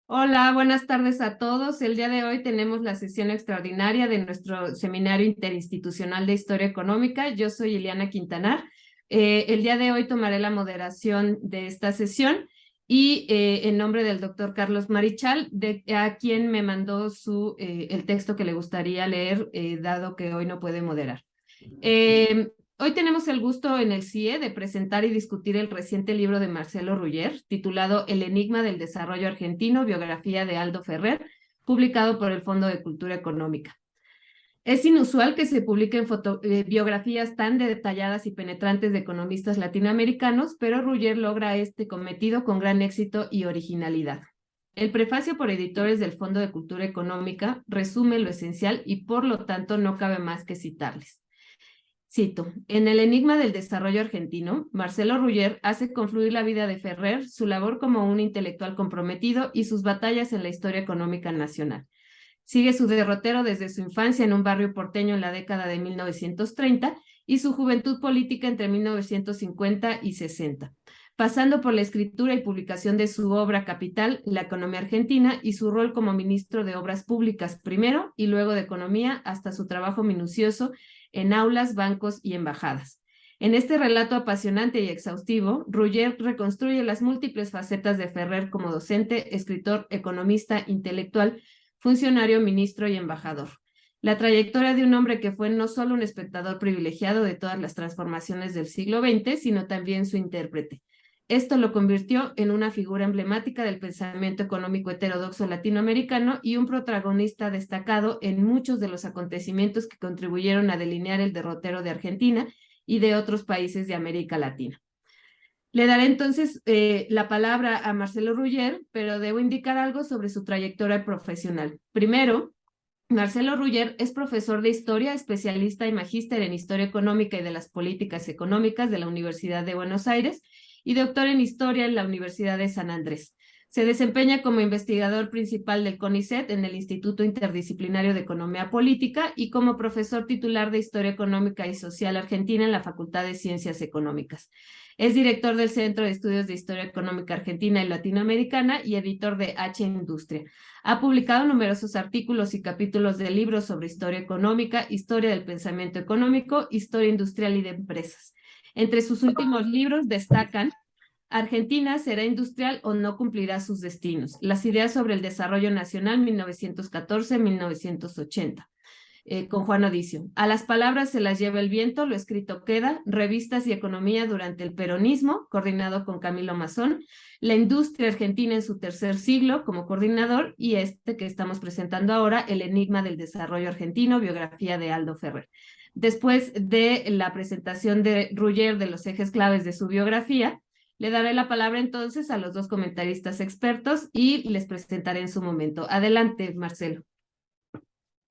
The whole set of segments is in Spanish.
Hola, buenas tardes a todos. El día de hoy tenemos la sesión extraordinaria de nuestro Seminario Interinstitucional de Historia Económica. Yo soy Ileana Quintanar. El día de hoy tomaré la moderación de esta sesión y en nombre del doctor Carlos Marichal, a quien me mandó el texto que le gustaría leer, dado que hoy no puede moderar. Hoy tenemos el gusto en el CIE de presentar y discutir el reciente libro de Marcelo Ruller, titulado El enigma del desarrollo argentino, biografía de Aldo Ferrer, publicado por el Fondo de Cultura Económica. Es inusual que se publiquen biografías tan detalladas y penetrantes de economistas latinoamericanos, pero Ruller logra este cometido con gran éxito y originalidad. El prefacio por editores del Fondo de Cultura Económica resume lo esencial y por lo tanto no cabe más que citarles. Cito, en El enigma del desarrollo argentino, Marcelo Ruller hace confluir la vida de Ferrer, su labor como un intelectual comprometido y sus batallas en la historia económica nacional. Sigue su derrotero desde su infancia en un barrio porteño en la década de 1930 y su juventud política entre 1950 y 60, pasando por la escritura y publicación de su obra capital, La economía argentina, y su rol como ministro de Obras Públicas primero y luego de Economía, hasta su trabajo minucioso en aulas, bancos y embajadas. En este relato apasionante y exhaustivo, Ruller reconstruye las múltiples facetas de Ferrer como docente, escritor, economista, intelectual, funcionario, ministro y embajador. La trayectoria de un hombre que fue no solo un espectador privilegiado de todas las transformaciones del siglo XX, sino también su intérprete. Esto lo convirtió en una figura emblemática del pensamiento económico heterodoxo latinoamericano y un protagonista destacado en muchos de los acontecimientos que contribuyeron a delinear el derrotero de Argentina y de otros países de América Latina. Le daré entonces la palabra a Marcelo Ruller, pero debo indicar algo sobre su trayectoria profesional. Primero, Marcelo Ruller es profesor de historia, especialista y magíster en historia económica y de las políticas económicas de la Universidad de Buenos Aires y doctor en historia en la Universidad de San Andrés. Se desempeña como investigador principal del CONICET en el Instituto Interdisciplinario de Economía Política y como profesor titular de Historia Económica y Social Argentina en la Facultad de Ciencias Económicas. Es director del Centro de Estudios de Historia Económica Argentina y Latinoamericana y editor de H Industria. Ha publicado numerosos artículos y capítulos de libros sobre historia económica, historia del pensamiento económico, historia industrial y de empresas. Entre sus últimos libros destacan Argentina será industrial o no cumplirá sus destinos. Las ideas sobre el desarrollo nacional 1914-1980. Con Juan Odicio. A las palabras se las lleva el viento, lo escrito queda, revistas y economía durante el peronismo, coordinado con Camilo Mazón, la industria argentina en su tercer siglo como coordinador y este que estamos presentando ahora, El enigma del desarrollo argentino, biografía de Aldo Ferrer. Después de la presentación de Ruller de los ejes claves de su biografía, le daré la palabra entonces a los dos comentaristas expertos y les presentaré en su momento. Adelante, Marcelo.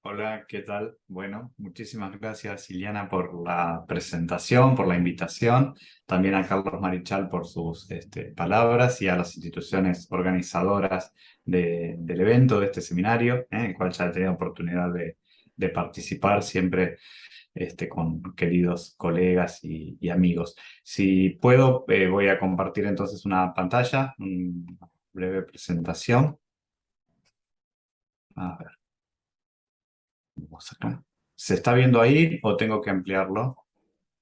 Hola, ¿qué tal? Bueno, muchísimas gracias, Iliana, por la presentación, por la invitación. También a Carlos Marichal por sus palabras y a las instituciones organizadoras del evento, de este seminario, en el cual ya he tenido oportunidad de participar siempre con queridos colegas y amigos. Si puedo, voy a compartir entonces una pantalla, una breve presentación. A ver. Vamos acá. ¿Se está viendo ahí o tengo que ampliarlo?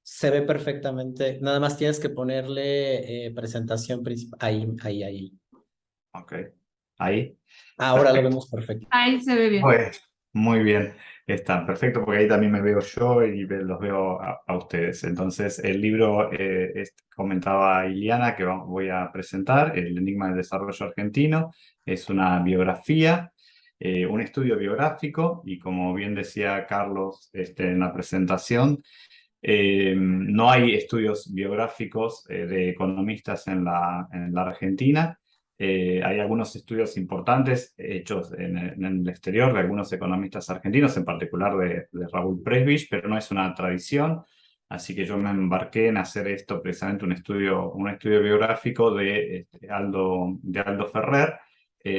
Se ve perfectamente. Nada más tienes que ponerle presentación principal. Ahí. Ok. Ahí. Ahora lo Perfecto. vemos perfecto. Ahí se ve bien. Pues, muy bien. Está perfecto porque ahí también me veo yo y los veo a ustedes. Entonces, el libro comentaba Iliana que voy a presentar, El enigma del desarrollo argentino. Es una biografía, un estudio biográfico y como bien decía Carlos en la presentación, no hay estudios biográficos de economistas en la Argentina. Hay algunos estudios importantes hechos en el exterior de algunos economistas argentinos, en particular de Raúl Presbich, pero no es una tradición. Así que yo me embarqué en hacer esto precisamente un estudio biográfico de Aldo Ferrer.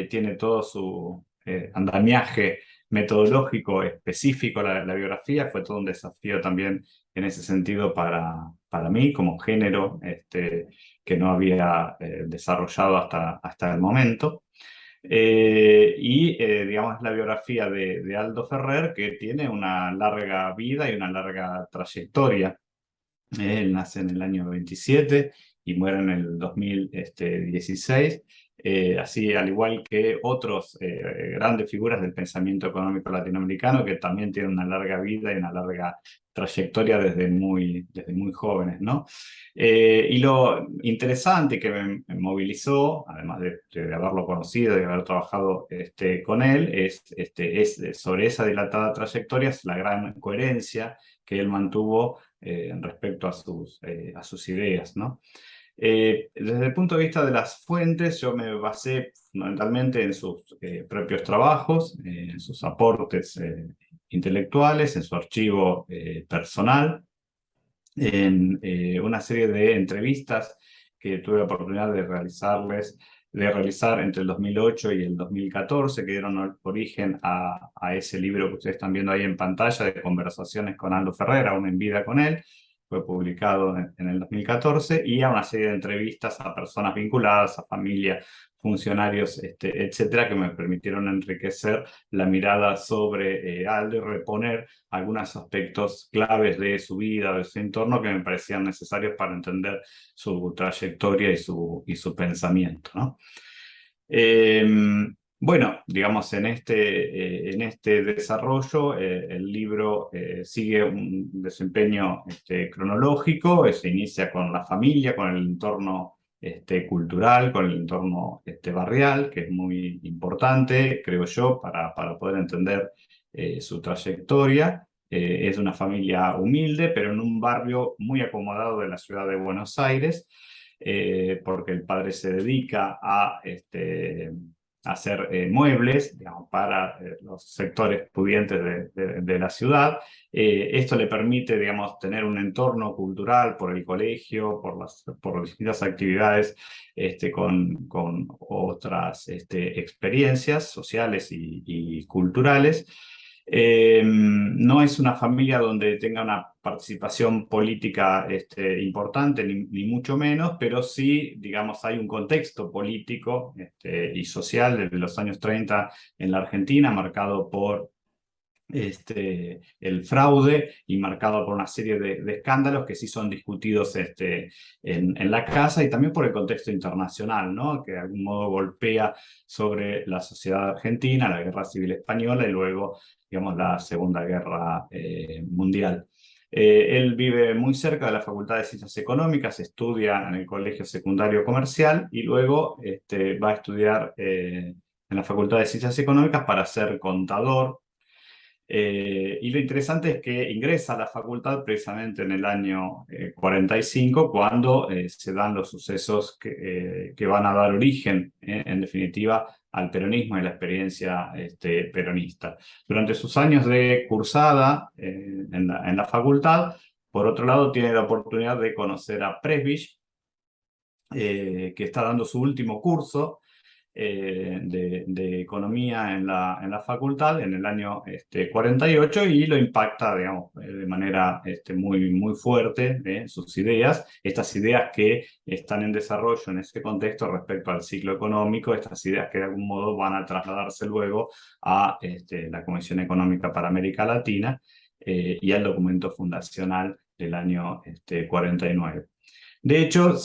Tiene todo su andamiaje metodológico específico la biografía. Fue todo un desafío también en ese sentido para mí como género que no había desarrollado hasta el momento. Digamos, es la biografía de Aldo Ferrer, que tiene una larga vida y una larga trayectoria. Él nace en el año 27 y muere en el 2016. Así, al igual que otros grandes figuras del pensamiento económico latinoamericano que también tienen una larga vida y una larga trayectoria desde muy jóvenes, ¿no? Y lo interesante que me movilizó, además de haberlo conocido y de haber trabajado con él, es sobre esa dilatada trayectoria, es la gran coherencia que él mantuvo respecto a sus ideas, ¿no? Desde el punto de vista de las fuentes, yo me basé fundamentalmente en sus propios trabajos, en sus aportes intelectuales, en su archivo personal, en una serie de entrevistas que tuve la oportunidad de realizar entre el 2008 y el 2014, que dieron origen a ese libro que ustedes están viendo ahí en pantalla, de conversaciones con Aldo Ferrer, aún en vida con él. Fue publicado en el 2014, y a una serie de entrevistas a personas vinculadas, a familias, funcionarios, etcétera, que me permitieron enriquecer la mirada sobre Aldo y reponer algunos aspectos claves de su vida, de su entorno, que me parecían necesarios para entender su trayectoria y su pensamiento, ¿no? Bueno, digamos, en este desarrollo, el libro sigue un desempeño cronológico. Se inicia con la familia, con el entorno cultural, con el entorno barrial, que es muy importante, creo yo, para poder entender su trayectoria. Es de una familia humilde, pero en un barrio muy acomodado de la ciudad de Buenos Aires, porque el padre se dedica a hacer muebles, digamos, para los sectores pudientes de la ciudad. Esto le permite, digamos, tener un entorno cultural por el colegio, por distintas actividades, con otras experiencias sociales y culturales. No es una familia donde tenga una participación política importante, ni mucho menos, pero sí, digamos, hay un contexto político y social desde los años 30 en la Argentina, marcado por el fraude y marcado por una serie de escándalos que sí son discutidos en la casa, y también por el contexto internacional, ¿no? Que de algún modo golpea sobre la sociedad argentina, la Guerra Civil Española y luego, digamos, la Segunda Guerra Mundial. Él vive muy cerca de la Facultad de Ciencias Económicas, estudia en el Colegio Secundario Comercial y luego va a estudiar en la Facultad de Ciencias Económicas para ser contador. Y lo interesante es que ingresa a la facultad precisamente en el año 45, cuando se dan los sucesos que van a dar origen, en definitiva, al peronismo y la experiencia peronista. Durante sus años de cursada en la facultad, por otro lado, tiene la oportunidad de conocer a Presbich, que está dando su último curso de economía en la facultad en el año 48, y lo impacta, digamos, de manera muy fuerte sus ideas, estas ideas que están en desarrollo en ese contexto respecto al ciclo económico, estas ideas que de algún modo van a trasladarse luego a la Comisión Económica para América Latina y al documento fundacional del año 49. De hecho,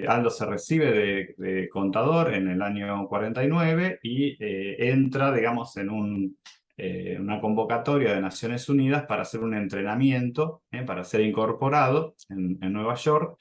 Aldo se recibe de contador en el año 49 y entra, digamos, en una convocatoria de Naciones Unidas para hacer un entrenamiento, para ser incorporado en Nueva York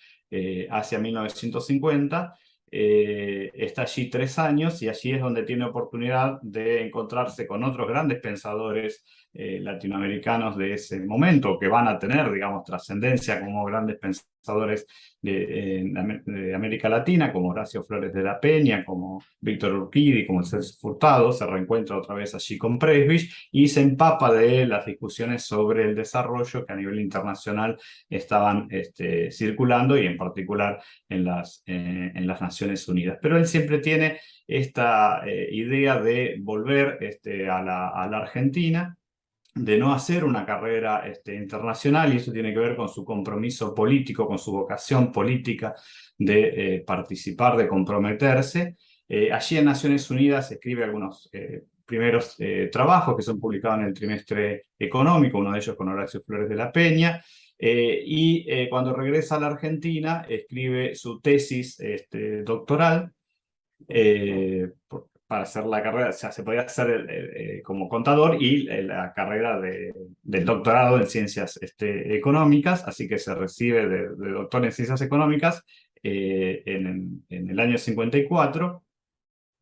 hacia 1950. Está allí 3 años, y allí es donde tiene oportunidad de encontrarse con otros grandes pensadores latinoamericanos de ese momento, que van a tener, digamos, trascendencia como grandes pensadores de América Latina, como Horacio Flores de la Peña, como Víctor Urquidi, como Celso Furtado. Se reencuentra otra vez allí con Presbich y se empapa de las discusiones sobre el desarrollo que a nivel internacional estaban circulando, y en particular en las Naciones Unidas. Pero él siempre tiene esta idea de volver a la Argentina, de no hacer una carrera internacional, y eso tiene que ver con su compromiso político, con su vocación política de participar, de comprometerse. Allí en Naciones Unidas escribe algunos primeros trabajos que son publicados en el trimestre económico, uno de ellos con Horacio Flores de la Peña, y cuando regresa a la Argentina escribe su tesis doctoral para hacer la carrera, o sea, se podía hacer como contador y la carrera del doctorado en ciencias económicas, así que se recibe de doctor en ciencias económicas en el año 54.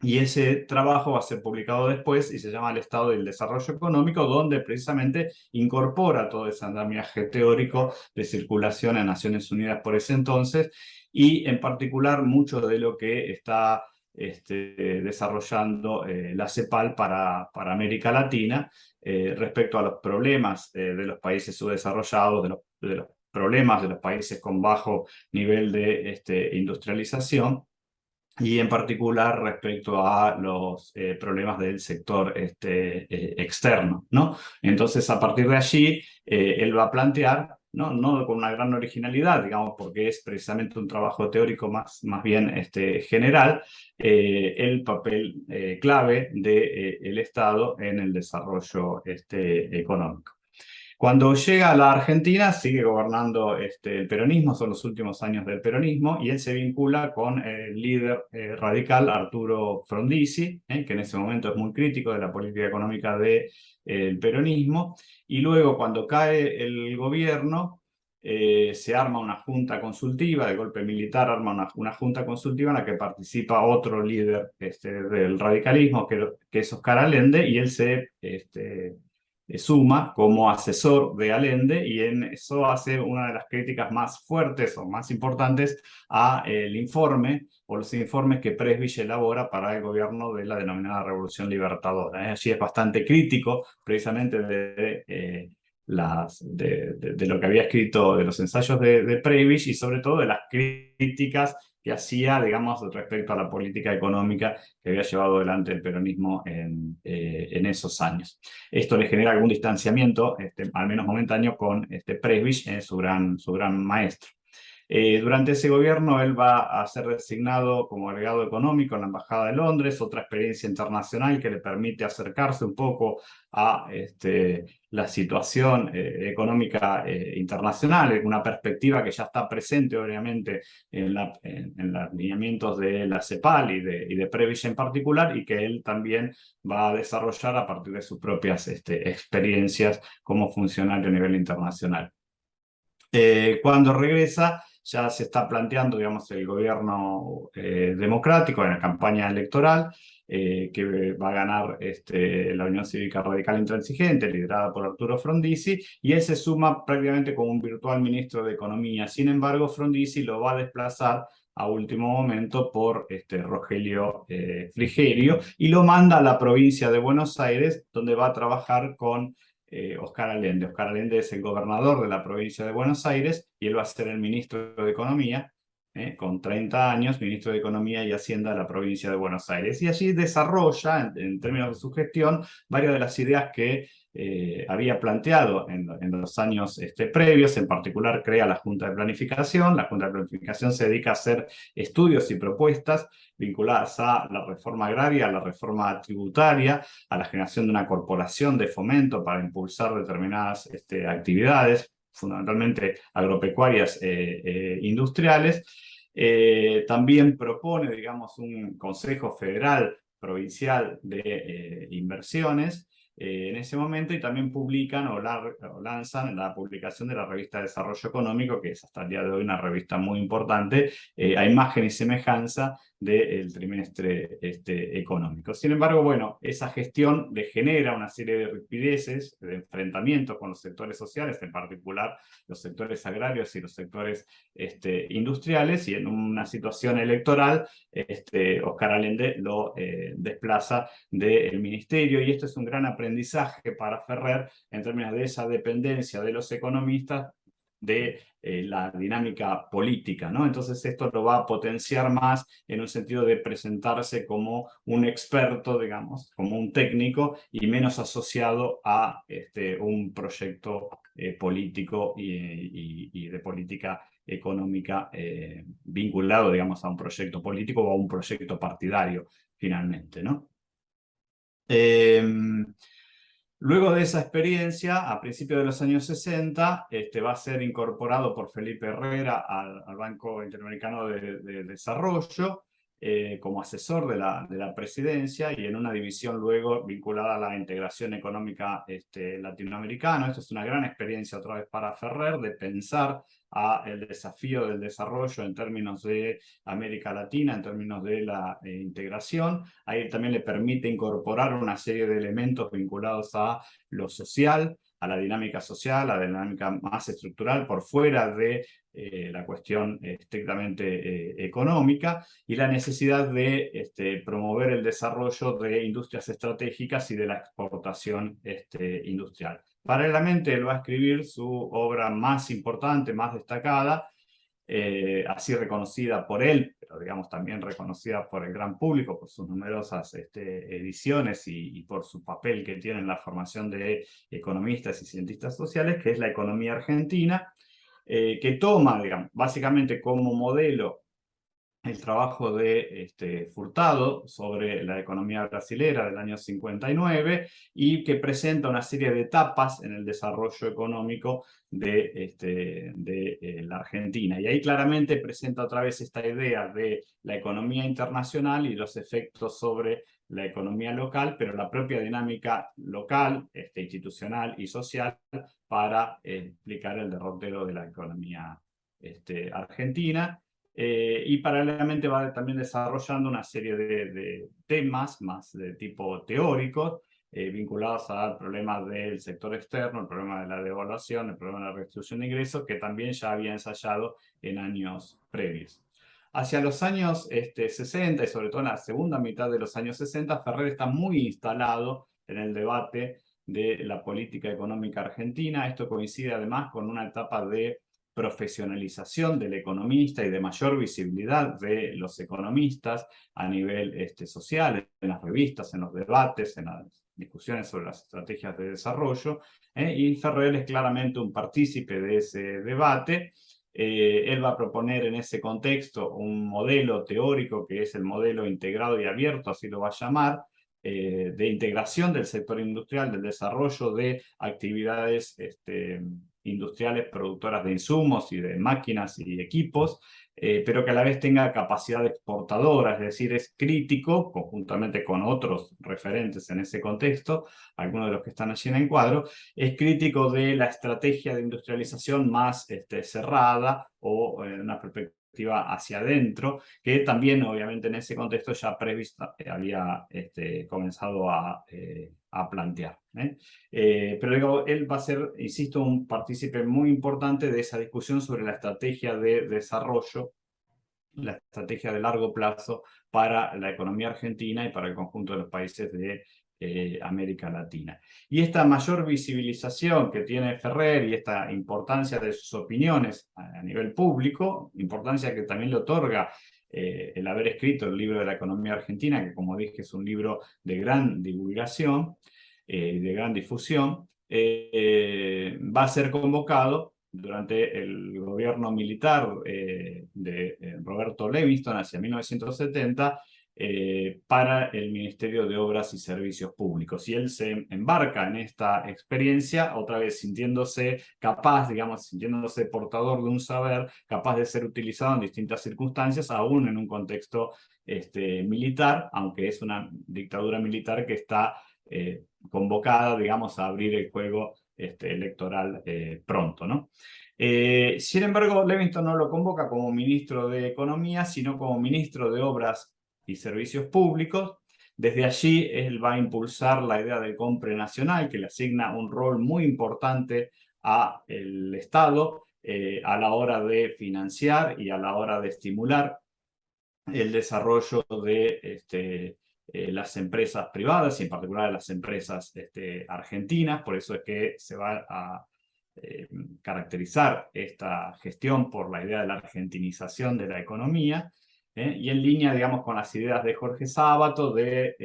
Y ese trabajo va a ser publicado después y se llama El Estado y el Desarrollo Económico, donde precisamente incorpora todo ese andamiaje teórico de circulación en Naciones Unidas por ese entonces, y en particular mucho de lo que está desarrollando la CEPAL para América Latina respecto a los problemas de los países subdesarrollados, de los problemas de los países con bajo nivel de industrialización, y en particular respecto a los problemas del sector externo, ¿no? Entonces, a partir de allí, él va a plantear, no con una gran originalidad, digamos, porque es precisamente un trabajo teórico más bien general, el papel clave del Estado en el desarrollo económico. Cuando llega a la Argentina, sigue gobernando el peronismo, son los últimos años del peronismo, y él se vincula con el líder radical Arturo Frondizi, que en ese momento es muy crítico de la política económica del peronismo, y luego cuando cae el gobierno, se arma una junta consultiva, de golpe militar arma una junta consultiva en la que participa otro líder del radicalismo, que es Oscar Allende, y él se suma como asesor de Allende, y en eso hace una de las críticas más fuertes o más importantes al informe o los informes que Presbich elabora para el gobierno de la denominada Revolución Libertadora. Allí es bastante crítico precisamente de lo que había escrito, de los ensayos de Presbich, y sobre todo de las críticas que hacía, digamos, respecto a la política económica que había llevado adelante el peronismo en esos años. Esto le genera algún distanciamiento, al menos momentáneo, con Presbich, su gran maestro. Durante ese gobierno él va a ser designado como agregado económico en la Embajada de Londres, otra experiencia internacional que le permite acercarse un poco a la situación económica internacional, una perspectiva que ya está presente obviamente en los lineamientos de la CEPAL y de Presbich en particular, y que él también va a desarrollar a partir de sus propias experiencias como funcionario a nivel internacional. Cuando regresa, ya se está planteando, digamos, el gobierno democrático en la campaña electoral, que va a ganar la Unión Cívica Radical Intransigente, liderada por Arturo Frondizi, y él se suma prácticamente como un virtual ministro de Economía. Sin embargo, Frondizi lo va a desplazar a último momento por Rogelio Frigerio, y lo manda a la provincia de Buenos Aires, donde va a trabajar con Oscar Allende. Oscar Allende es el gobernador de la provincia de Buenos Aires y él va a ser el ministro de Economía, con 30 años, ministro de Economía y Hacienda de la provincia de Buenos Aires. Y allí desarrolla, en términos de su gestión, varias de las ideas que había planteado en los años previos. En particular, crea la Junta de Planificación. La Junta de Planificación se dedica a hacer estudios y propuestas vinculadas a la reforma agraria, a la reforma tributaria, a la generación de una corporación de fomento para impulsar determinadas actividades, fundamentalmente agropecuarias industriales. También propone, digamos, un Consejo Federal Provincial de Inversiones en ese momento, y también publican o lanzan la publicación de la revista Desarrollo Económico, que es hasta el día de hoy una revista muy importante, a imagen y semejanza del trimestre económico. Sin embargo, bueno, esa gestión le genera una serie de rispideces, de enfrentamientos con los sectores sociales, en particular los sectores agrarios y los sectores industriales, y en una situación electoral, Oscar Allende lo desplaza del ministerio, y esto es un gran aprendizaje para Ferrer en términos de esa dependencia de los economistas de la dinámica política, ¿no? Entonces esto lo va a potenciar más en un sentido de presentarse como un experto, digamos, como un técnico, y menos asociado a un proyecto político y de política económica vinculado, digamos, a un proyecto político o a un proyecto partidario, finalmente, ¿no? Luego de esa experiencia, a principios de los años 60, va a ser incorporado por Felipe Herrera al Banco Interamericano de Desarrollo como asesor de la presidencia y en una división luego vinculada a la integración económica latinoamericana. Esto es una gran experiencia otra vez para Ferrer de pensar el desafío del desarrollo en términos de América Latina, en términos de la integración. Ahí también le permite incorporar una serie de elementos vinculados a lo social, a la dinámica social, a la dinámica más estructural, por fuera de la cuestión estrictamente económica, y la necesidad de promover el desarrollo de industrias estratégicas y de la exportación industrial. Paralelamente, él va a escribir su obra más importante, más destacada, así reconocida por él, pero digamos también reconocida por el gran público, por sus numerosas ediciones y por su papel que tiene en la formación de economistas y cientistas sociales, que es La economía argentina, que toma, digamos, básicamente como modelo el trabajo de Furtado sobre la economía brasilera del año 59 y que presenta una serie de etapas en el desarrollo económico de la Argentina. Y ahí claramente presenta otra vez esta idea de la economía internacional y los efectos sobre la economía local, pero la propia dinámica local, institucional y social para explicar el derrotero de la economía argentina. Y paralelamente va también desarrollando una serie de temas más de tipo teórico, vinculados a problemas del sector externo, el problema de la devaluación, el problema de la redistribución de ingresos, que también ya había ensayado en años previos. Hacia los años 60 y sobre todo en la segunda mitad de los años 60, Ferrer está muy instalado en el debate de la política económica argentina. Esto coincide además con una etapa de profesionalización del economista y de mayor visibilidad de los economistas a nivel social, en las revistas, en los debates, en las discusiones sobre las estrategias de desarrollo, y Ferrer es claramente un partícipe de ese debate. Él va a proponer en ese contexto un modelo teórico que es el modelo integrado y abierto, así lo va a llamar, de integración del sector industrial, del desarrollo de actividades industriales productoras de insumos y de máquinas y equipos, pero que a la vez tenga capacidad exportadora, es decir, es crítico, conjuntamente con otros referentes en ese contexto, algunos de los que están allí en el cuadro, es crítico de la estrategia de industrialización más cerrada o una perspectiva hacia adentro, que también obviamente en ese contexto ya previsto había comenzado a plantear. Pero digo, él va a ser, insisto, un partícipe muy importante de esa discusión sobre la estrategia de desarrollo, la estrategia de largo plazo para la economía argentina y para el conjunto de los países de América Latina. Y esta mayor visibilización que tiene Ferrer y esta importancia de sus opiniones a nivel público, importancia que también le otorga el haber escrito el libro de la economía argentina, que como dije es un libro de gran divulgación, de gran difusión, va a ser convocado durante el gobierno militar de Roberto Levingston hacia 1970 para el Ministerio de Obras y Servicios Públicos. Y él se embarca en esta experiencia, otra vez sintiéndose capaz, digamos, sintiéndose portador de un saber capaz de ser utilizado en distintas circunstancias, aún en un contexto militar, aunque es una dictadura militar que está convocada, digamos, a abrir el juego electoral pronto, ¿no? Sin embargo, Levingston no lo convoca como ministro de Economía, sino como ministro de Obras y Servicios Públicos. Desde allí él va a impulsar la idea del compre nacional, que le asigna un rol muy importante al Estado a la hora de financiar y a la hora de estimular el desarrollo de las empresas privadas y en particular las empresas argentinas. Por eso es que se va a caracterizar esta gestión por la idea de la argentinización de la economía, y en línea, digamos, con las ideas de Jorge Sábato de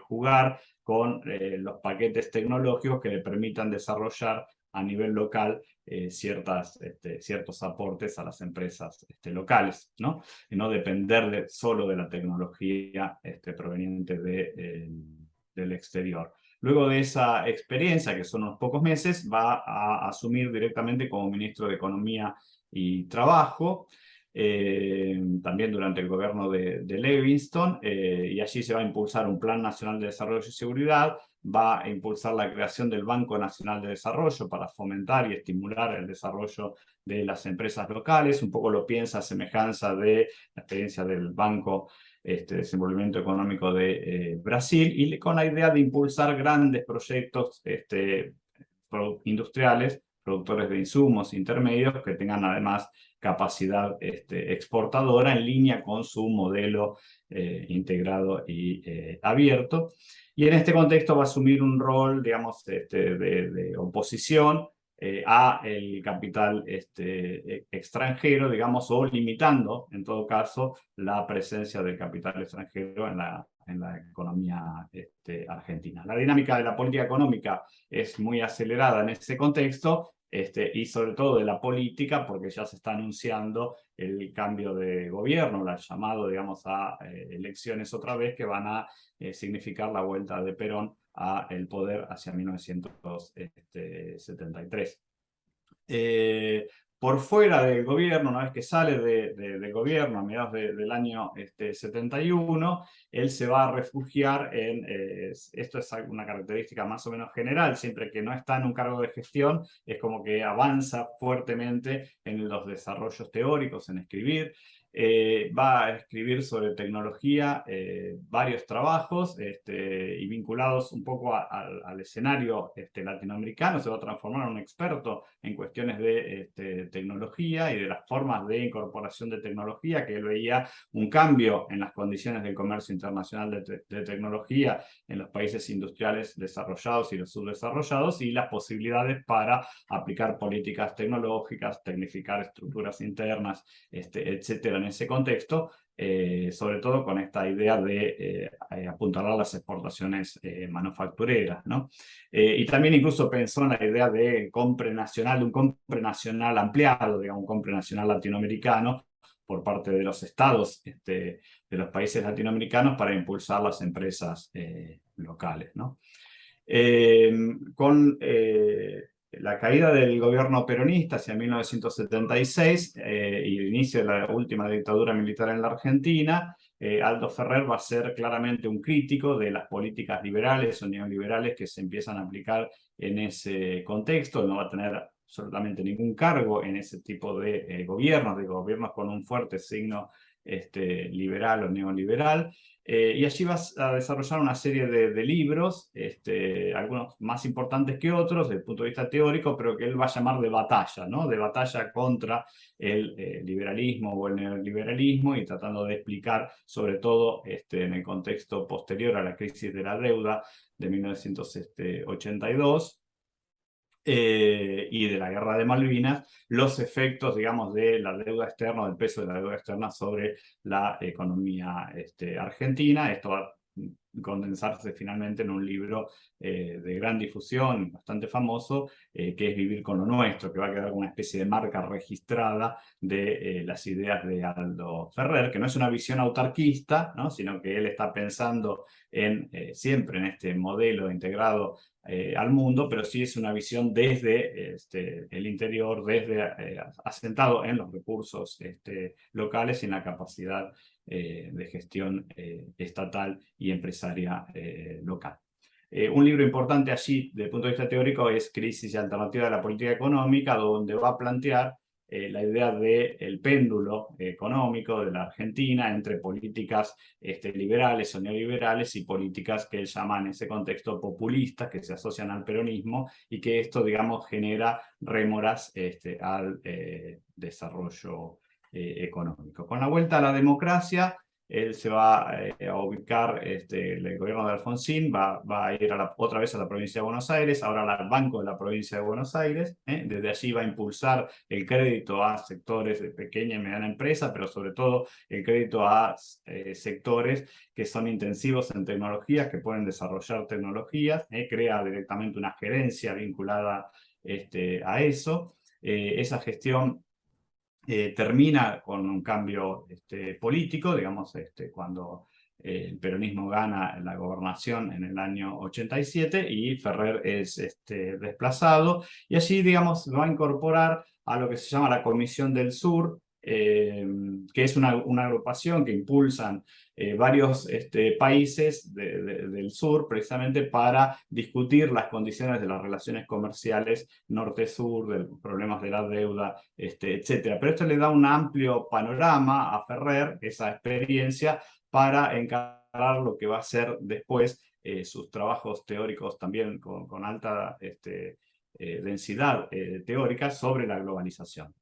jugar con los paquetes tecnológicos que le permitan desarrollar a nivel local ciertos aportes a las empresas locales, ¿no? Y no depender solo de la tecnología proveniente del exterior. Luego de esa experiencia, que son unos pocos meses, va a asumir directamente como ministro de Economía y Trabajo, también durante el gobierno de Levingston, y allí se va a impulsar un Plan Nacional de Desarrollo y Seguridad, va a impulsar la creación del Banco Nacional de Desarrollo para fomentar y estimular el desarrollo de las empresas locales. Un poco lo piensa a semejanza de la experiencia del Banco de Desenvolvimiento Económico de Brasil, y con la idea de impulsar grandes proyectos industriales, productores de insumos intermedios, que tengan además capacidad exportadora en línea con su modelo integrado y abierto. Y en este contexto va a asumir un rol, digamos, de oposición a el capital extranjero, digamos, o limitando, en todo caso, la presencia del capital extranjero en la economía argentina. La dinámica de la política económica es muy acelerada en ese contexto, y sobre todo de la política, porque ya se está anunciando el cambio de gobierno, el llamado, digamos, a elecciones otra vez, que van a significar la vuelta de Perón al poder hacia 1973. Por fuera del gobierno, una vez que sale del gobierno a mediados del año 71, él se va a refugiar en, esto es una característica más o menos general, siempre que no está en un cargo de gestión, es como que avanza fuertemente en los desarrollos teóricos, en escribir. Va a escribir sobre tecnología varios trabajos y vinculados un poco al escenario latinoamericano. Se va a transformar en un experto en cuestiones de tecnología y de las formas de incorporación de tecnología, que él veía un cambio en las condiciones del comercio internacional de tecnología en los países industriales desarrollados y los subdesarrollados, y las posibilidades para aplicar políticas tecnológicas, tecnificar estructuras internas, etcétera, en ese contexto, sobre todo con esta idea de apuntalar las exportaciones manufactureras, ¿no? Y también incluso pensó en la idea de compre nacional, de un compre nacional ampliado, digamos, un compre nacional latinoamericano por parte de los estados de los países latinoamericanos para impulsar las empresas locales, ¿no? Con la caída del gobierno peronista hacia 1976 y el inicio de la última dictadura militar en la Argentina, Aldo Ferrer va a ser claramente un crítico de las políticas liberales o neoliberales que se empiezan a aplicar en ese contexto. No va a tener absolutamente ningún cargo en ese tipo de gobiernos con un fuerte signo liberal o neoliberal. Y allí vas a desarrollar una serie de libros, algunos más importantes que otros desde el punto de vista teórico, pero que él va a llamar de batalla, ¿no? De batalla contra el liberalismo o el neoliberalismo, y tratando de explicar, sobre todo en el contexto posterior a la crisis de la deuda de 1982, y de la guerra de Malvinas, los efectos, digamos, de la deuda externa, del peso de la deuda externa sobre la economía argentina. Esto va a condensarse finalmente en un libro de gran difusión, bastante famoso, que es Vivir con lo Nuestro, que va a quedar como una especie de marca registrada de las ideas de Aldo Ferrer, que no es una visión autarquista, ¿no? Sino que él está pensando siempre en este modelo integrado al mundo, pero sí es una visión desde el interior, asentado en los recursos locales y en la capacidad de gestión estatal y empresaria local. Un libro importante allí, desde el punto de vista teórico, es Crisis y Alternativa de la Política Económica, donde va a plantear la idea del péndulo económico de la Argentina entre políticas liberales o neoliberales y políticas que él llama en ese contexto populistas, que se asocian al peronismo, y que esto, digamos, genera rémoras al desarrollo económico. Con la vuelta a la democracia, él se va a ubicar, el gobierno de Alfonsín va a ir otra vez a la provincia de Buenos Aires, ahora al Banco de la Provincia de Buenos Aires. Desde allí va a impulsar el crédito a sectores de pequeña y mediana empresa, pero sobre todo el crédito a sectores que son intensivos en tecnologías, que pueden desarrollar tecnologías. Crea directamente una gerencia vinculada a eso. Esa gestión termina con un cambio político, digamos, cuando el peronismo gana la gobernación en el año 87 y Ferrer es desplazado, y allí, digamos, va a incorporar a lo que se llama la Comisión del Sur, que es una agrupación que impulsan varios países del sur, precisamente para discutir las condiciones de las relaciones comerciales norte-sur, de los problemas de la deuda, etc. Pero esto le da un amplio panorama a Ferrer, esa experiencia, para encarar lo que va a ser después sus trabajos teóricos también con alta densidad teórica sobre la globalización.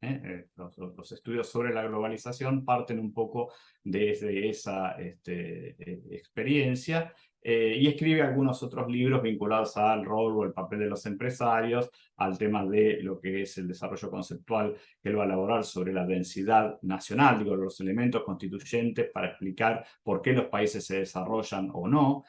Los estudios sobre la globalización parten un poco desde esa experiencia, y escribe algunos otros libros vinculados al rol o el papel de los empresarios, al tema de lo que es el desarrollo conceptual que él va a elaborar sobre la densidad nacional, digo, los elementos constituyentes para explicar por qué los países se desarrollan o no,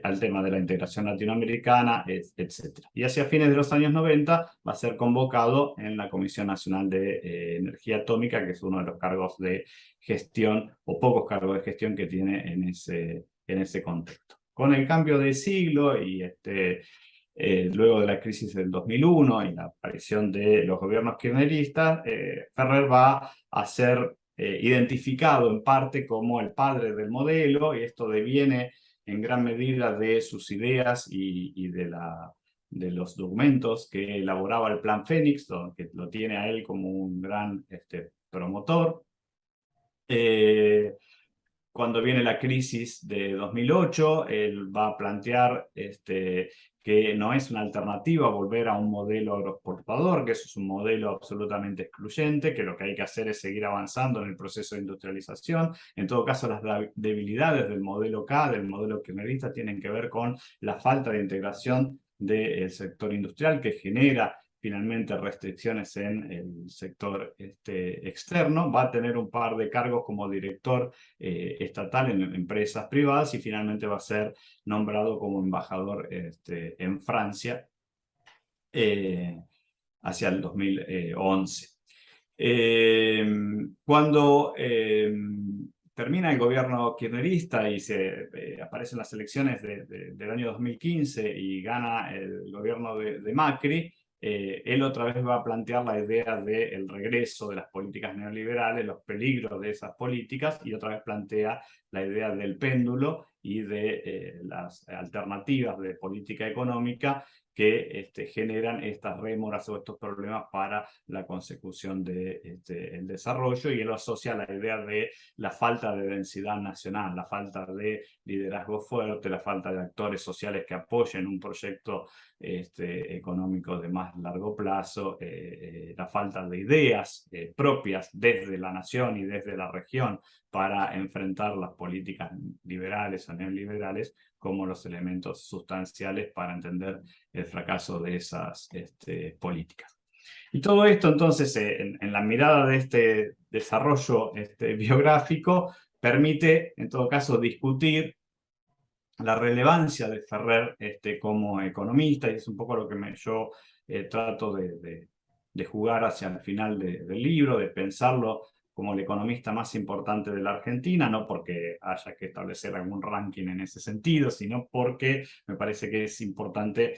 al tema de la integración latinoamericana, etc. Y hacia fines de los años 90 va a ser convocado en la Comisión Nacional de Energía Atómica, que es uno de los cargos de gestión, o pocos cargos de gestión que tiene en ese contexto. Con el cambio de siglo y luego de la crisis del 2001 y la aparición de los gobiernos kirchneristas, Ferrer va a ser identificado en parte como el padre del modelo, y esto deviene en gran medida de sus ideas y de los documentos que elaboraba el Plan Fénix, que lo tiene a él como un gran promotor. Cuando viene la crisis de 2008, él va a plantear que no es una alternativa volver a un modelo agroexportador, que eso es un modelo absolutamente excluyente, que lo que hay que hacer es seguir avanzando en el proceso de industrialización. En todo caso, las debilidades del modelo K, del modelo kirchnerista, tienen que ver con la falta de integración del sector industrial, que genera finalmente restricciones en el sector externo. Va a tener un par de cargos como director estatal en empresas privadas, y finalmente va a ser nombrado como embajador en Francia hacia el 2011. Cuando termina el gobierno kirchnerista y aparecen las elecciones del año 2015 y gana el gobierno de Macri, él otra vez va a plantear la idea del regreso de las políticas neoliberales, los peligros de esas políticas, y otra vez plantea la idea del péndulo y de las alternativas de política económica que generan estas rémoras o estos problemas para la consecución del desarrollo, y él asocia la idea de la falta de densidad nacional, la falta de liderazgo fuerte, la falta de actores sociales que apoyen un proyecto económico de más largo plazo, la falta de ideas propias desde la nación y desde la región para enfrentar las políticas liberales o neoliberales como los elementos sustanciales para entender el fracaso de esas políticas. Y todo esto, entonces, en la mirada de este desarrollo biográfico, permite, en todo caso, discutir la relevancia de Ferrer como economista, y es un poco lo que yo trato de jugar hacia el final del libro, de pensarlo como el economista más importante de la Argentina, no porque haya que establecer algún ranking en ese sentido, sino porque me parece que es importante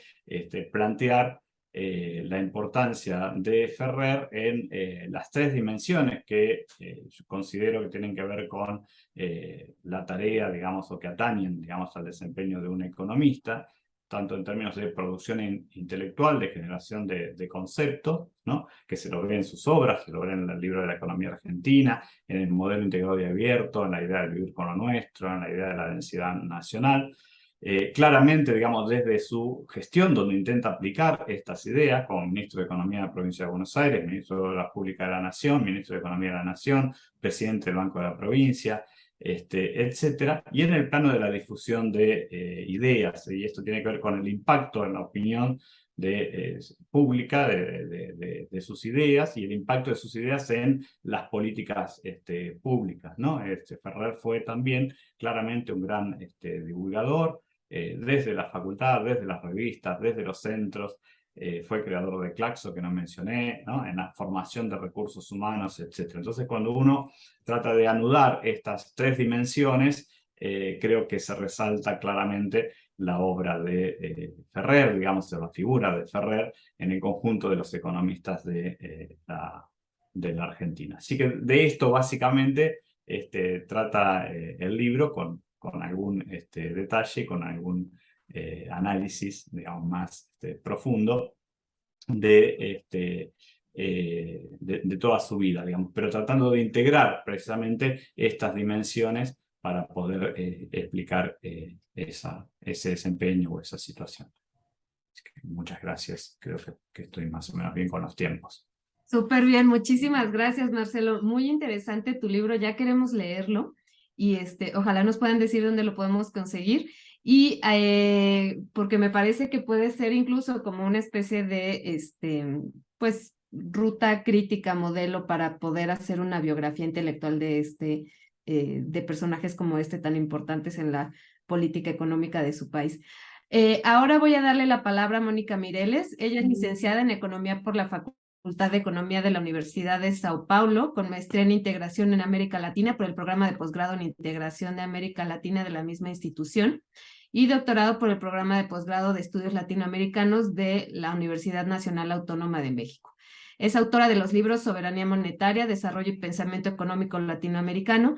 plantear la importancia de Ferrer en las tres dimensiones que yo considero que tienen que ver con la tarea, digamos, o que atañen, digamos, al desempeño de un economista, tanto en términos de producción intelectual, de generación de conceptos, ¿no? Que se lo ve en sus obras, se lo ve en el libro de la economía argentina, en el modelo integrado y abierto, en la idea de vivir con lo nuestro, en la idea de la densidad nacional. Claramente, digamos, desde su gestión, donde intenta aplicar estas ideas, como ministro de Economía de la Provincia de Buenos Aires, ministro de Obras Públicas de la Nación, ministro de Economía de la Nación, presidente del Banco de la Provincia, etcétera, y en el plano de la difusión de ideas, y esto tiene que ver con el impacto en la opinión pública de sus ideas, y el impacto de sus ideas en las políticas públicas, ¿no? Ferrer fue también claramente un gran divulgador, desde la facultad, desde las revistas, desde los centros, fue creador de Claxo, que no mencioné, ¿no? En la formación de recursos humanos, etc. Entonces, cuando uno trata de anudar estas tres dimensiones, creo que se resalta claramente la obra de Ferrer, digamos, de la figura de Ferrer en el conjunto de los economistas de la Argentina. Así que de esto básicamente trata el libro con algún detalle, con algún análisis, digamos, más profundo de toda su vida, digamos, pero tratando de integrar precisamente estas dimensiones para poder explicar ese desempeño o esa situación. Así que muchas gracias, creo que estoy más o menos bien con los tiempos. Súper bien, muchísimas gracias, Marcelo. Muy interesante tu libro, ya queremos leerlo y ojalá nos puedan decir dónde lo podemos conseguir y porque me parece que puede ser incluso como una especie de, pues, ruta crítica, modelo para poder hacer una biografía intelectual de personajes como tan importantes en la política económica de su país. Ahora voy a darle la palabra a Mónica Mireles. Ella es licenciada en Economía por la Facultad de Economía de la Universidad de Sao Paulo, con maestría en Integración en América Latina por el programa de posgrado en Integración de América Latina de la misma institución y doctorado por el programa de posgrado de Estudios Latinoamericanos de la Universidad Nacional Autónoma de México. Es autora de los libros Soberanía Monetaria, Desarrollo y Pensamiento Económico Latinoamericano,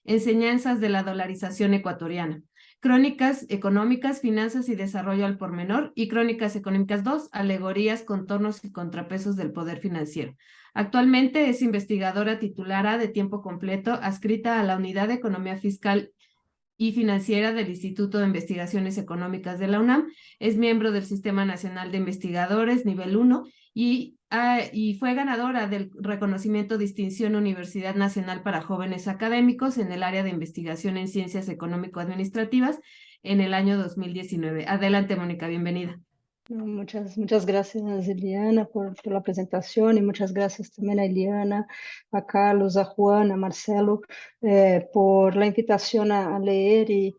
Enseñanzas de la Dolarización Ecuatoriana, Crónicas Económicas, Finanzas y Desarrollo al Pormenor y Crónicas Económicas 2, Alegorías, Contornos y Contrapesos del Poder Financiero. Actualmente es investigadora titulara de tiempo completo adscrita a la Unidad de Economía Fiscal y Financiera del Instituto de Investigaciones Económicas de la UNAM. Es miembro del Sistema Nacional de Investigadores Nivel 1 y fue ganadora del reconocimiento Distinción Universidad Nacional para Jóvenes Académicos en el área de investigación en ciencias económico-administrativas en el año 2019. Adelante, Mónica, bienvenida. Muchas gracias, Eliana, por la presentación y muchas gracias también a Eliana, a Carlos, a Juan, a Marcelo, por la invitación a leer y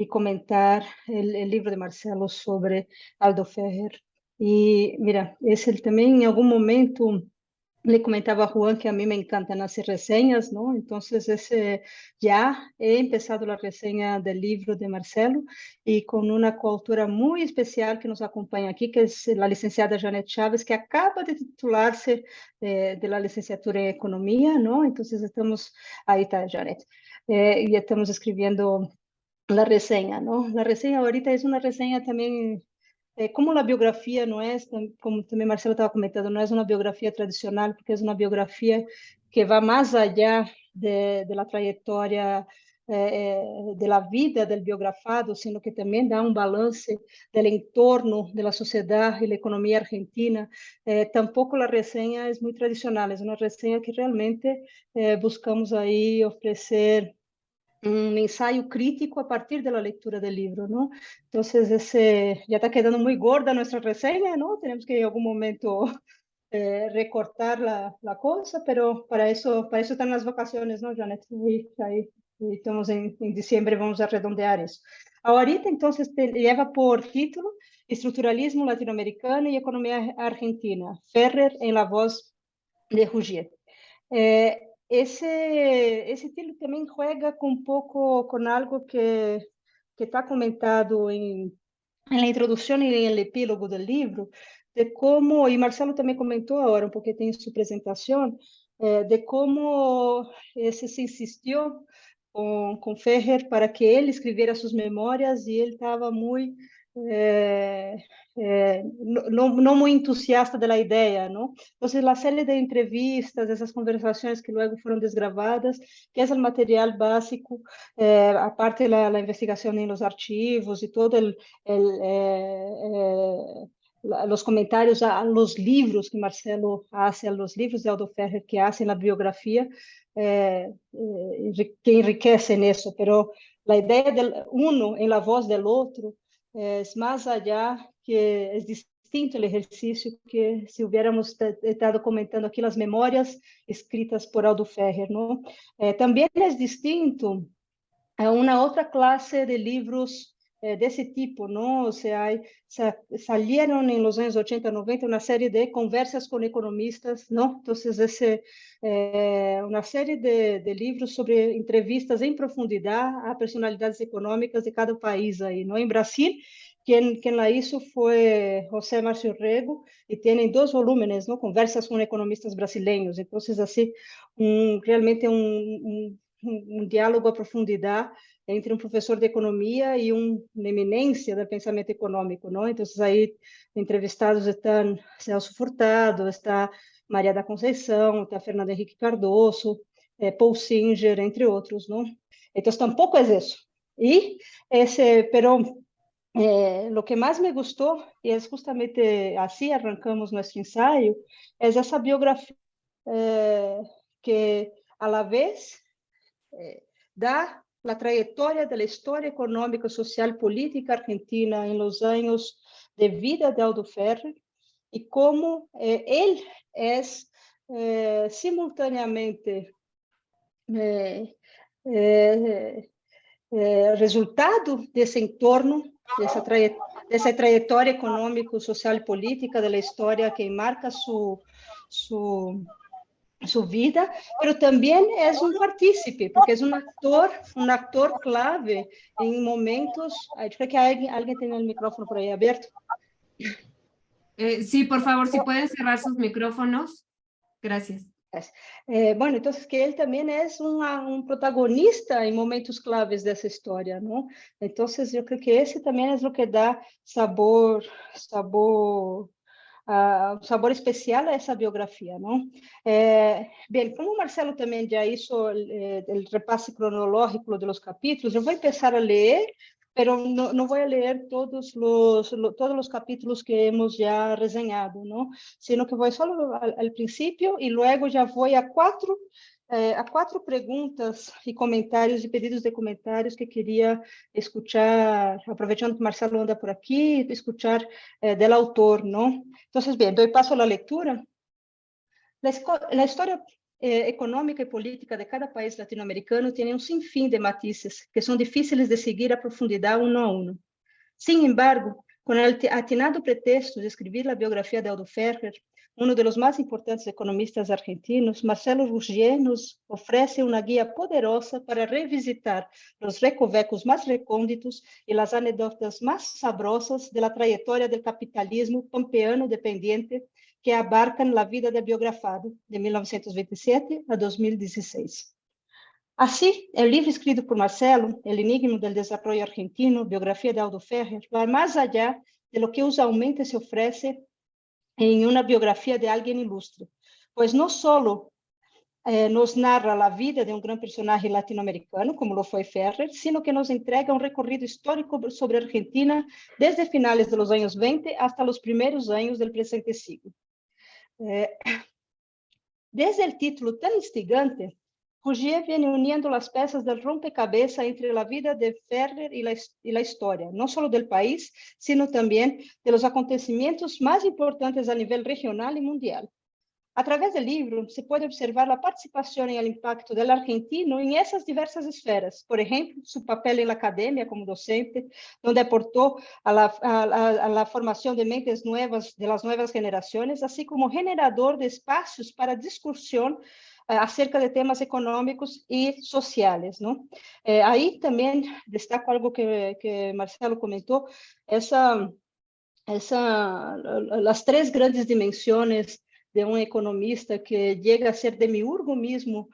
comentar el libro de Marcelo sobre Aldo Ferrer. Y mira, también en algún momento le comentaba a Juan que a mí me encantan hacer reseñas, ¿no? Entonces, ya he empezado la reseña del libro de Marcelo y con una coautora muy especial que nos acompaña aquí, que es la licenciada Janet Chávez, que acaba de titularse de la licenciatura en Economía, ¿no? Entonces, ahí está Janet, y estamos escribiendo la reseña, ¿no? La reseña ahorita es una reseña también como la biografía no es, como también Marcelo estaba comentando, no es una biografía tradicional, porque es una biografía que va más allá de la trayectoria de la vida del biografado, sino que también da un balance del entorno de la sociedad y la economía argentina. Tampoco la reseña es muy tradicional, es una reseña que realmente buscamos ahí ofrecer un ensayo crítico a partir de la lectura del libro, ¿no? Entonces, ya está quedando muy gorda nuestra reseña, ¿no? Tenemos que en algún momento recortar la cosa, pero para eso están las vacaciones, ¿no, Janet? Y estamos en diciembre, vamos a redondear eso. Ahorita, entonces, lleva por título Estructuralismo Latinoamericano y Economía Argentina, Ferrer en la voz de Rougier. Esse título também juega um pouco com algo que está comentado na introdução e no epílogo do livro, de como, e Marcelo também comentou agora, porque tem sua apresentação, de como se insistiu com Ferrer para que ele escrevesse suas memórias e ele estava muito no muy entusiasta de la idea, ¿no? Entonces, la serie de entrevistas, esas conversaciones que luego fueron desgravadas, que es el material básico, aparte de la investigación en los archivos y todo los comentarios a los libros que Marcelo hace, a los libros de Aldo Ferrer que hacen la biografía, que enriquecen eso, pero la idea del uno en la voz del otro es más allá, que es distinto el ejercicio que si hubiéramos estado comentando aquí las memorias escritas por Aldo Ferrer, ¿no? También es distinto a una otra clase de libros desse tipo, não? Ou seja, salieron em los anos 80, 90 uma série de conversas com economistas, não? Então, uma série de livros sobre entrevistas em profundidade a personalidades econômicas de cada país aí, não? Em Brasil, quem lá isso foi José Márcio Rego, e tem 2 volúmenes, não? Conversas com economistas brasileiros. Então, assim, realmente um diálogo a profundidade entre um professor de economia e uma eminência do pensamento econômico, não? Então, aí, entrevistados estão Celso Furtado, está Maria da Conceição, está Fernando Henrique Cardoso, Paul Singer, entre outros, não? Então, tampouco é isso. E pero lo que más me gustó, y es justamente así arrancamos nuestro ensayo, es esa biografía que a la vez da la trayectoria de la historia económica, social, política argentina en los años de vida de Aldo Ferrer, y cómo él es simultaneamente resultado desse entorno, dessa trajetória econômica, social e política da história que marca sua vida, mas também é um partícipe, porque é um ator clave em momentos. Acho que alguém tem o microfone por aí aberto. Sí, por favor, si pueden cerrar sus micrófonos. Gracias. Bueno, então que ele também é um protagonista em momentos claves dessa história, não? Então, eu creio que esse também é o que dá sabor especial a essa biografia, não? Bem, como o Marcelo também já hizo o repasse cronológico dos capítulos, eu vou começar a ler, pero no voy a leer todos los capítulos que hemos ya reseñado, ¿no? Sino que voy solo al principio y luego ya voy a cuatro preguntas y comentarios y pedidos de comentarios que quería escuchar, aprovechando que Marcelo anda por aquí, escuchar del autor, ¿no? Entonces, bien, doy paso a la lectura. La historia econômica e política de cada país latino-americano tem sinfín de matizes que são difíceis de seguir a profundidade uno a uno. Sin embargo, com o atinado pretexto de escrever a biografia de Aldo Ferrer, um dos mais importantes economistas argentinos, Marcelo Ruggier nos oferece uma guia poderosa para revisitar os recovecos mais recônditos e as anedotas mais sabrosas da trajetória do capitalismo pampeano dependiente que abarcan a vida do biografado, de 1927 a 2016. Assim, o livro escrito por Marcelo, El enigma del desarrollo argentino, biografia de Aldo Ferrer, vai mais allá de lo que usualmente se oferece em uma biografia de alguém ilustre, pois não só nos narra a vida de um grande personagem latino-americano, como lo foi Ferrer, sino que nos entrega um recorrido histórico sobre a Argentina desde finales dos anos 20 hasta os primeiros anos do presente siglo. Desde o título tão instigante, Ruggier vem unindo as peças do rompecabezas entre a vida de Ferrer e a história, não só do país, sino também de los acontecimentos mais importantes a nível regional e mundial. A través do livro, se pode observar a participação e o impacto do argentino em essas diversas esferas. Por exemplo, seu papel na academia como docente, onde aportou a la formação de mentes novas de las novas gerações, assim como generador de espaços para discussão acerca de temas econômicos e sociais, não? Aí também destaco algo que Marcelo comentou, as 3 grandes dimensões de um economista que chega a ser demiurgo mesmo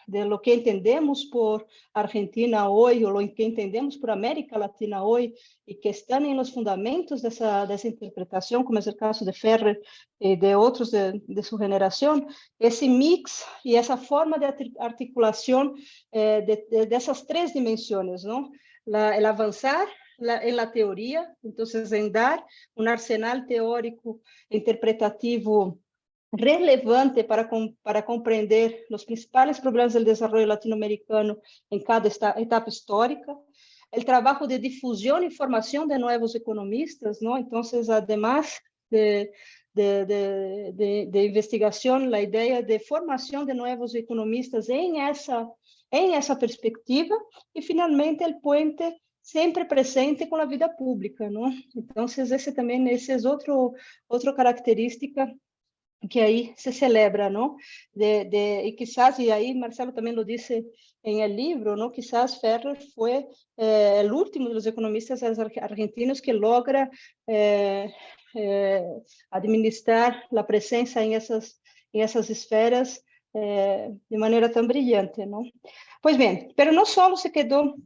de lo que entendemos por Argentina hoje, ou lo que entendemos por América Latina hoje, e que estão em los fundamentos dessa interpretação, como é o caso de Ferrer e de outros de sua geração, esse mix e essa forma de articulação dessas 3 dimensões, não? El avançar en la teoría, entonces en dar un arsenal teórico interpretativo relevante para compreender los principales problemas del desarrollo latinoamericano en cada etapa histórica, el trabajo de difusión y formación de nuevos economistas, ¿no? Entonces, además de investigación, la idea de formación de nuevos economistas en esa perspectiva, y finalmente el puente sempre presente com a vida pública, não? Então, esse é outra característica que aí se celebra, não? E quizás, e aí Marcelo também lo disse em el libro, não? Quizás Ferrer foi o último dos economistas argentinos que logra administrar a presença em essas esferas de maneira tão brilhante, não? Pois bem, pero não só se quedou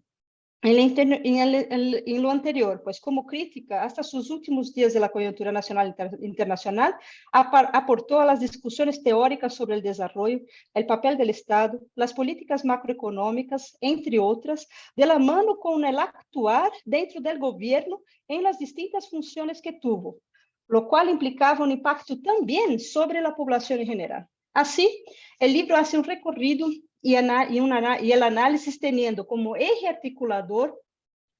en lo anterior, pues como crítica, hasta sus últimos días de la coyuntura nacional e internacional, aportó a las discusiones teóricas sobre el desarrollo, el papel del Estado, las políticas macroeconómicas, entre otras, de la mano con el actuar dentro del gobierno en las distintas funciones que tuvo, lo cual implicaba un impacto también sobre la población en general. Así, el libro hace un recorrido y el análisis teniendo como eje articulador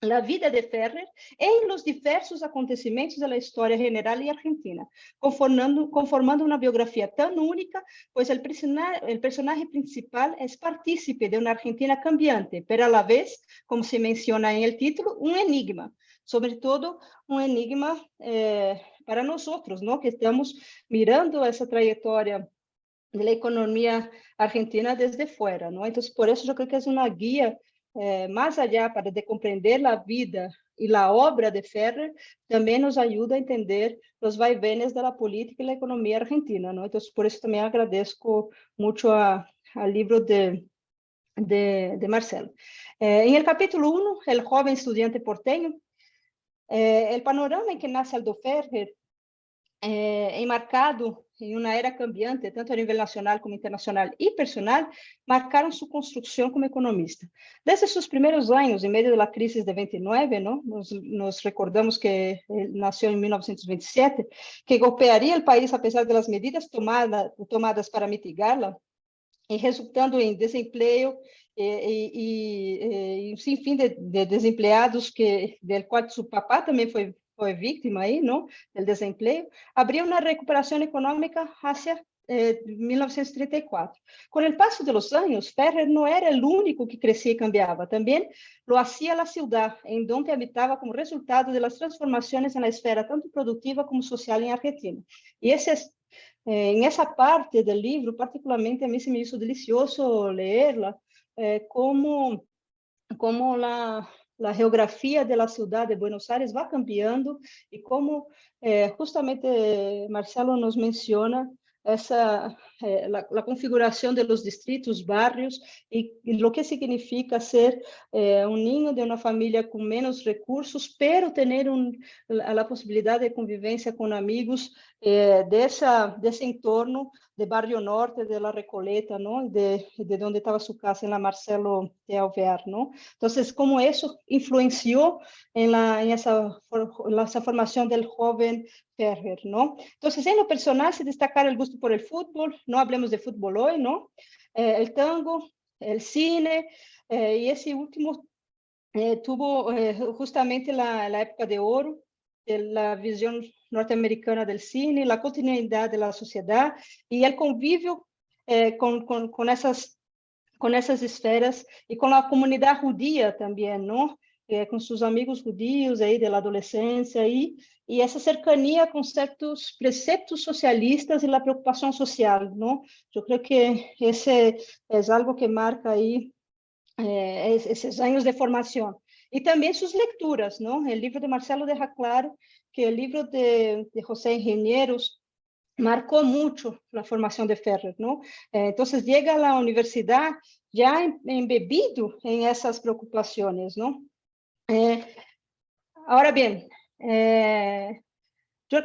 la vida de Ferrer en los diversos acontecimientos de la historia general y argentina, conformando una biografía tan única, pues el personaje principal es partícipe de una Argentina cambiante, pero a la vez, como se menciona en el título, un enigma, sobre todo un enigma para nosotros, ¿no? Que estamos mirando esa trayectoria de la economía argentina desde fuera, ¿no? Entonces, por eso yo creo que es una guía más allá para de comprender la vida y la obra de Ferrer, también nos ayuda a entender los vaivenes de la política y la economía argentina, ¿no? Entonces, por eso también agradezco mucho al libro de Marcelo. En el capítulo 1, El joven estudiante porteño, el panorama en que nace Aldo Ferrer, enmarcado em uma era cambiante, tanto a nível nacional como internacional e personal, marcaram sua construção como economista. Desde seus primeiros anos, em meio da crise de 29, ¿no? Nos recordamos que nasceu em 1927, que golpearia o país apesar das medidas tomadas para mitigá-la, e resultando em desemprego e um sinfim de desempregados, del qual seu papá também foi víctima aí, não, do desemprego, abriu uma recuperação econômica hacia 1934. Com o passo dos anos, Ferrer não era o único que crescia e cambiava, também lo hacía a ciudad, em donde habitava como resultado de las transformações na esfera tanto produtiva como social em Argentina. E em essa parte do livro, particularmente, a mim se me hizo delicioso ler-la, como a geografia da cidade de Buenos Aires vai cambiando e como justamente Marcelo nos menciona a configuração de los distritos, barrios e o que significa ser niño de uma família com menos recursos, pero ter a possibilidade de convivência com amigos desse entorno de Barrio Norte, de La Recoleta, ¿no? De onde estava sua casa, em la Marcelo de Alvear, ¿no? Então, como isso influenciou em essa formação do jovem Ferrer, ¿no? Então, em lo personal, se destacar o gosto por el fútbol, não hablemos de fútbol hoje, ¿no? El tango, el cine, e esse último tuvo justamente a época de oro, la visão norte-americana do cine, a continuidade da sociedade e o convívio com essas esferas e com a comunidade judia também, não? Com seus amigos judios aí da adolescência e essa cercania com certos preceptos socialistas e a preocupação social, não? Eu creio que esse é algo que marca aí esses anos de formação. E também suas leituras, não? O livro de Marcelo deixa claro que o livro de José Ingenieros marcou muito a formação de Ferrer, não? Então, chega à universidade já embebido em essas preocupações, não? Agora bem, eu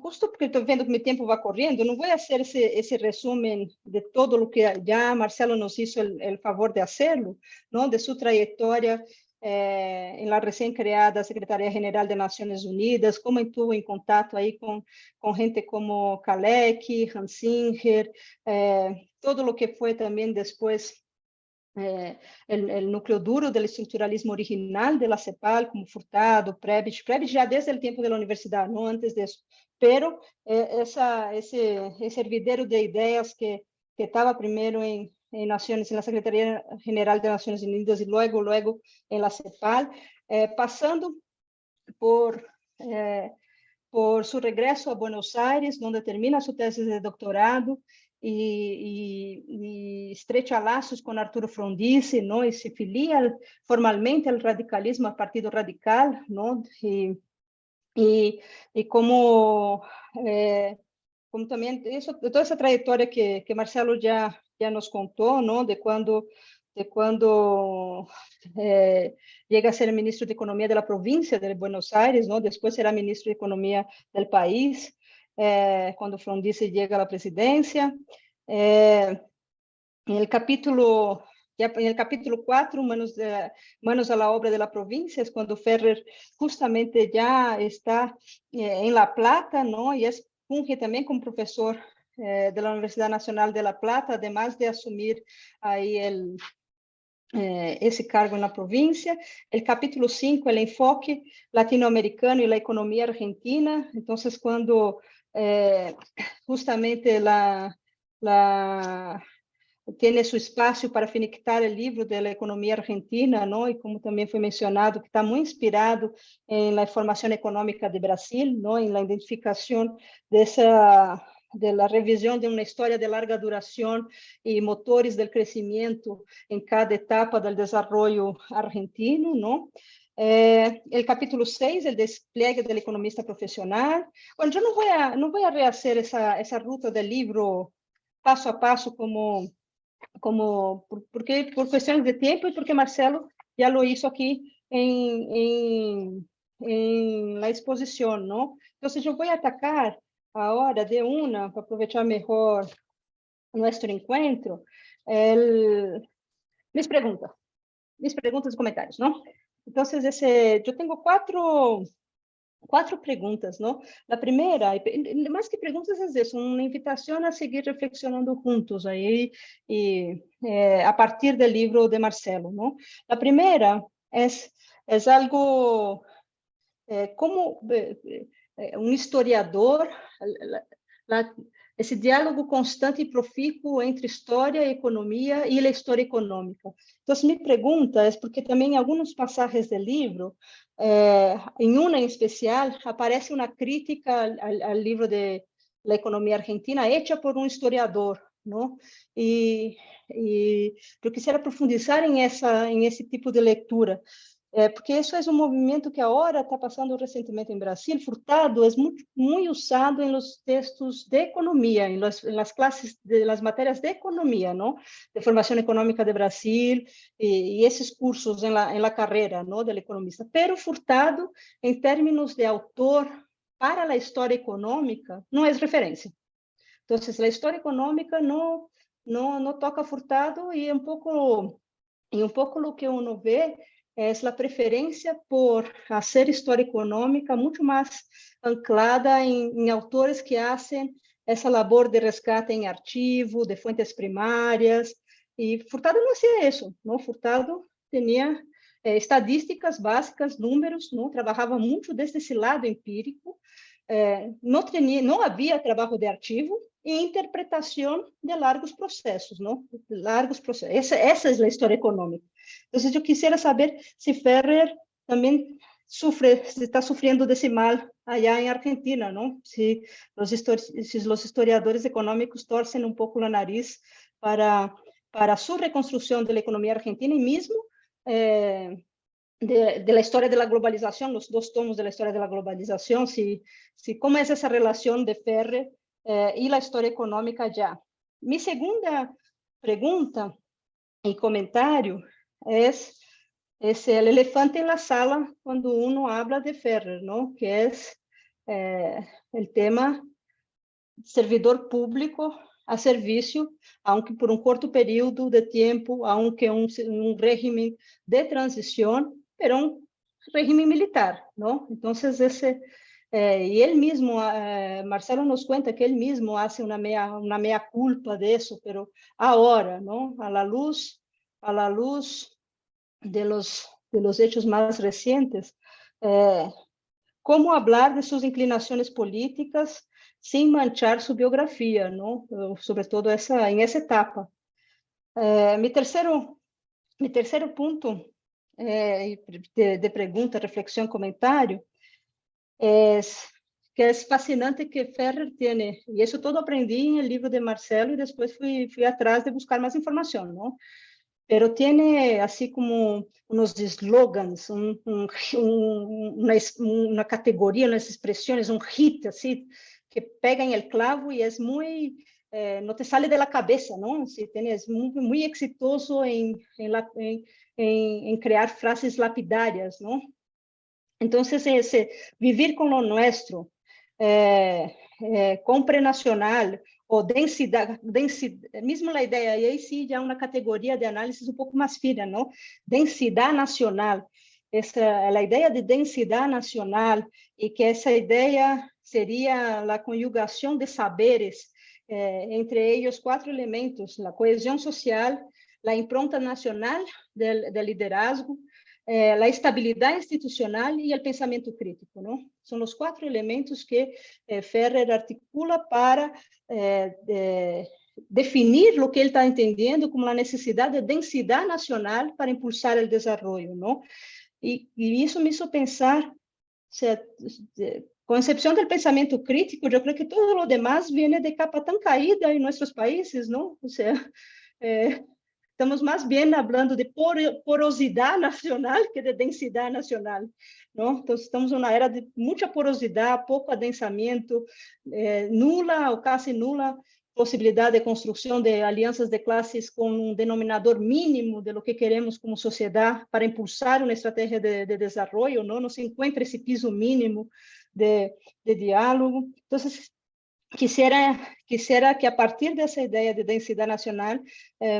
justo porque estou vendo que meu tempo vai correndo, não vou fazer esse resumo de todo o que já Marcelo nos hizo o favor de hacerlo, não? De sua trajetória em la recém creada Secretaria-Geral de Nações Unidas, como estuvo em contato aí com gente como Kalecki, Hans Singer, todo o que foi também depois o núcleo duro do estruturalismo original de la CEPAL, como Furtado, Prebisch já desde o tempo da universidade, não antes disso, pero esse hervidero de ideias que estava primeiro em en la Secretaría General de Naciones Unidas y luego en la CEPAL, pasando por su regreso a Buenos Aires, donde termina su tesis de doctorado y estrecha lazos con Arturo Frondizi, ¿no? Y se filia formalmente al radicalismo, al Partido Radical, ¿no? Y como también toda esa trayectoria que Marcelo ya nos contó, ¿no? De cuando llega a ser ministro de Economía de la provincia de Buenos Aires, ¿no? Después será ministro de Economía del país, cuando Frondizi llega a la presidencia. En el capítulo 4, Manos a la obra de la provincia, es cuando Ferrer justamente ya está en La Plata, ¿no? Y funge también como profesor de la Universidad Nacional de La Plata, además de asumir ahí ese cargo en la provincia. El capítulo 5, el enfoque latinoamericano y la economía argentina. Entonces, cuando justamente tiene su espacio para finiquitar el libro de la economía argentina, ¿no? Y como también fue mencionado, que está muy inspirado en la información económica de Brasil, ¿no? En la identificación de la revisión de una historia de larga duración y motores del crecimiento en cada etapa del desarrollo argentino, ¿no? El capítulo 6, el despliegue del economista profesional. Bueno, yo no voy a rehacer esa ruta del libro paso a paso porque por cuestiones de tiempo y porque Marcelo ya lo hizo aquí en la exposición, ¿no? Entonces yo voy a atacar ahora de una, para aprovechar mejor nuestro encuentro, mis preguntas y comentarios, ¿no? Entonces, yo tengo cuatro preguntas, ¿no? La primera, más que preguntas, es eso, una invitación a seguir reflexionando juntos ahí a partir del libro de Marcelo, ¿no? La primera es algo como un historiador, esse diálogo constante e profícuo entre história e economia e a história econômica. Então, minha pergunta é porque também em algumas passagens do livro, em uma em especial, aparece uma crítica ao livro de la economia argentina, hecha por um historiador, ¿no? E eu quisiera profundizar em esse tipo de leitura, porque isso é um movimento que agora está passando recentemente em Brasil. Furtado é muito usado em los textos de economia, em las clases de las materias de economia, ¿no? De formação econômica de Brasil e esses cursos em la carreira, ¿no? Del economista. Pero Furtado, em termos de autor para a história econômica, não é referência. Então, a história econômica não toca Furtado e um pouco o que uno vê é a preferência por fazer história econômica muito mais anclada em autores que fazem essa labor de resgate em arquivo, de fontes primárias, e Furtado não fazia isso, não? Furtado tinha estadísticas básicas, números, não? Trabalhava muito desde esse lado empírico, não havia trabalho de arquivo e interpretação de largos processos, não? Largos processos. Essa é a história econômica. Então, eu quisiera saber se Ferrer também está sofrendo desse mal allá em Argentina, não? Se os historiadores econômicos torcem um pouco o nariz para sua reconstrução da economia argentina e mesmo de la historia de la globalización, los dos tomos de la historia de la globalización, cómo es esa relación de Ferrer y la historia económica ya. Mi segunda pregunta y comentario es el elefante en la sala cuando uno habla de Ferrer, ¿no? Que es el tema servidor público a servicio, aunque por un corto periodo de tiempo, aunque un régimen de transición, pero un régimen militar, ¿no? Entonces, y él mismo, Marcelo nos cuenta que él mismo hace una mea culpa de eso, pero ahora, ¿no? A la luz de los hechos más recientes, ¿cómo hablar de sus inclinaciones políticas sin manchar su biografía, ¿no? Sobre todo en esa etapa. Mi terceiro ponto de pergunta, reflexão, comentário, que é fascinante que Ferrer tem, e isso todo aprendi no livro de Marcelo, e depois fui atrás de buscar mais informação, não? Pero tiene así como unos slogans, una categoría, unas expresiones, un hit, así, que pega en el clavo y es muy, no te sale de la cabeza, ¿no? Sí, es muy exitoso en crear frases lapidarias, ¿no? Entonces, vivir con lo nuestro, compra nacional, ou densidade, mesmo a ideia, e aí sim já uma categoria de análise um pouco mais fina, não? Densidade nacional, essa é a ideia de densidade nacional, e que essa ideia seria a conjugação de saberes, entre eles 4 elementos: a coesão social, a impronta nacional do liderazgo, a estabilidade institucional e o pensamento crítico, não? São os 4 elementos que Ferrer articula para definir o que ele está entendendo como a necessidade de densidade nacional para impulsar o desenvolvimento, não? E isso me hizo pensar, com exceção do pensamento crítico, eu creio que todo o demás vem de capa tão caída em nossos países, não? Ou seja, estamos mais bem falando de porosidade nacional que de densidade nacional, não? Então, estamos numa era de muita porosidade, pouco adensamento, nula ou quase nula possibilidade de construção de alianças de classes com um denominador mínimo de lo que queremos como sociedade para impulsar uma estratégia de desenvolvimento, não se encontra esse piso mínimo de diálogo. Então, quisiera que a partir dessa ideia de densidade nacional,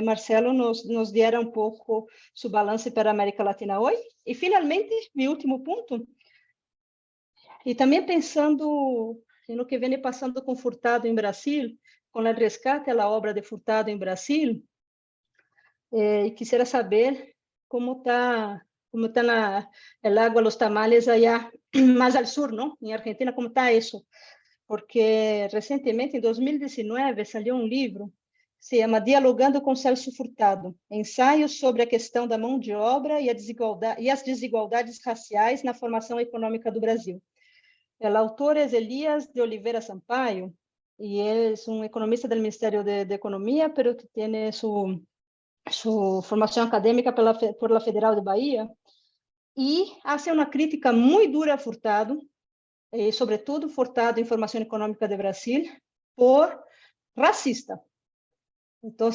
Marcelo nos diera um pouco seu balance para a América Latina hoje. E, finalmente, meu último ponto, e também pensando no que vem passando com Furtado em Brasil, com o resgate à obra de Furtado em Brasil, e quisiera saber como está el agua, los tamales allá más al sur, ¿no? En Argentina, ¿cómo está eso? Porque recientemente, en 2019, salió un libro, se llama Dialogando com Celso Furtado, ensaios sobre a questão da mão de obra e as desigualdades raciais na formação econômica do Brasil. O autor é Elias de Oliveira Sampaio, e é um economista do Ministério de Economia, pero que tem sua formação acadêmica por la Federal de Bahia, e hace uma crítica muito dura a Furtado, e sobretudo Furtado em Formação Econômica de Brasil, por racista. Então,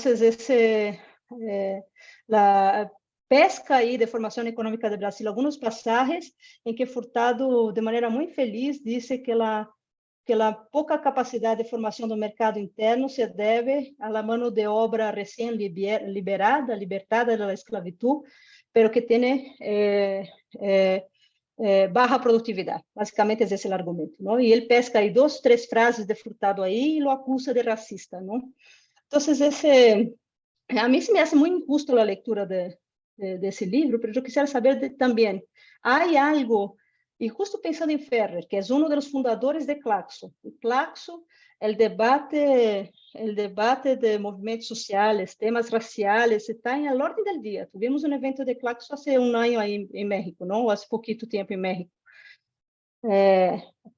a pesca aí de Formação Econômica de Brasil, alguns passagens em que Furtado, de maneira muito feliz, disse que a pouca capacidade de formação do mercado interno se deve à mão de obra libertada da esclavitud, pero que tem baja produtividade. Basicamente, esse é o argumento, não? E ele pesca aí 2, 3 frases de Furtado aí e lo acusa de racista, não? Então, a mim se me hace muito injusto a leitura desse livro, mas eu quisiera saber também, há algo. E justo pensando em Ferrer, que é um dos fundadores de Claxo. E Claxo, o debate de movimentos sociais, temas raciais, está em ordem do dia. Tivemos um evento de Claxo há um ano aí em México, não? Há pouquito tempo em México.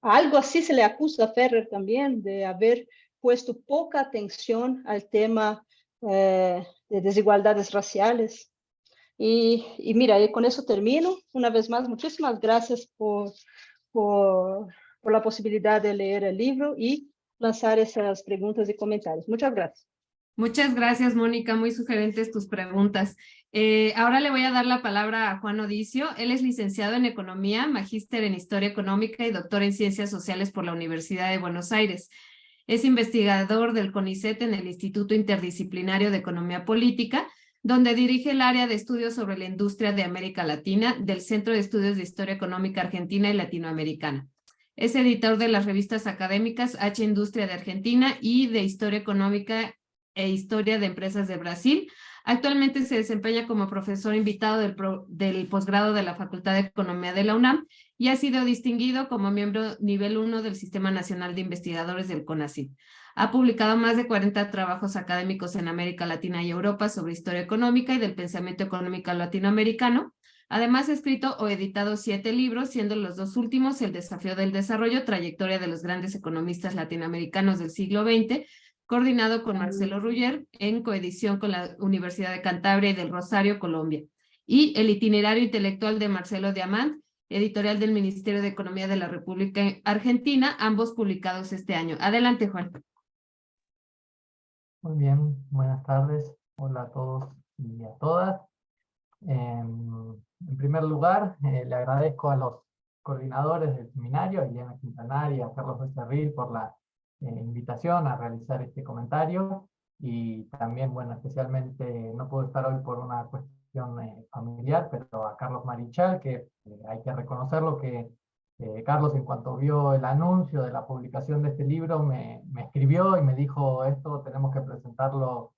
Algo assim se le acusa a Ferrer também de haver puesto pouca atenção ao tema de desigualdades raciais. Y mira, y con eso termino. Una vez más, muchísimas gracias por la posibilidad de leer el libro y lanzar esas preguntas y comentarios. Muchas gracias. Muchas gracias, Mónica. Muy sugerentes tus preguntas. Ahora le voy a dar la palabra a Juan Odicio. Él es licenciado en Economía, magíster en Historia Económica y doctor en Ciencias Sociales por la Universidad de Buenos Aires. Es investigador del CONICET en el Instituto Interdisciplinario de Economía Política, donde dirige el área de estudios sobre la industria de América Latina del Centro de Estudios de Historia Económica Argentina y Latinoamericana. Es editor de las revistas académicas H Industria de Argentina y de Historia Económica e Historia de Empresas de Brasil. Actualmente se desempeña como profesor invitado del posgrado de la Facultad de Economía de la UNAM y ha sido distinguido como miembro nivel 1 del Sistema Nacional de Investigadores del CONACYT. Ha publicado más de 40 trabajos académicos en América Latina y Europa sobre historia económica y del pensamiento económico latinoamericano. Además, ha escrito o editado 7 libros, siendo los 2 últimos El desafío del desarrollo, trayectoria de los grandes economistas latinoamericanos del siglo XX, coordinado con Marcelo Ruller, en coedición con la Universidad de Cantabria y del Rosario, Colombia. Y El itinerario intelectual de Marcelo Diamant, editorial del Ministerio de Economía de la República Argentina, ambos publicados este año. Adelante, Juan. Muy bien, buenas tardes. Hola a todos y a todas. En primer lugar, le agradezco a los coordinadores del seminario, a Ileana Quintanar y a Carlos Becerril, por la invitación a realizar este comentario. Y también, bueno, especialmente no puedo estar hoy por una cuestión familiar, pero a Carlos Marichal, que hay que reconocerlo, que Carlos, en cuanto vio el anuncio de la publicación de este libro, me escribió y me dijo: esto tenemos que presentarlo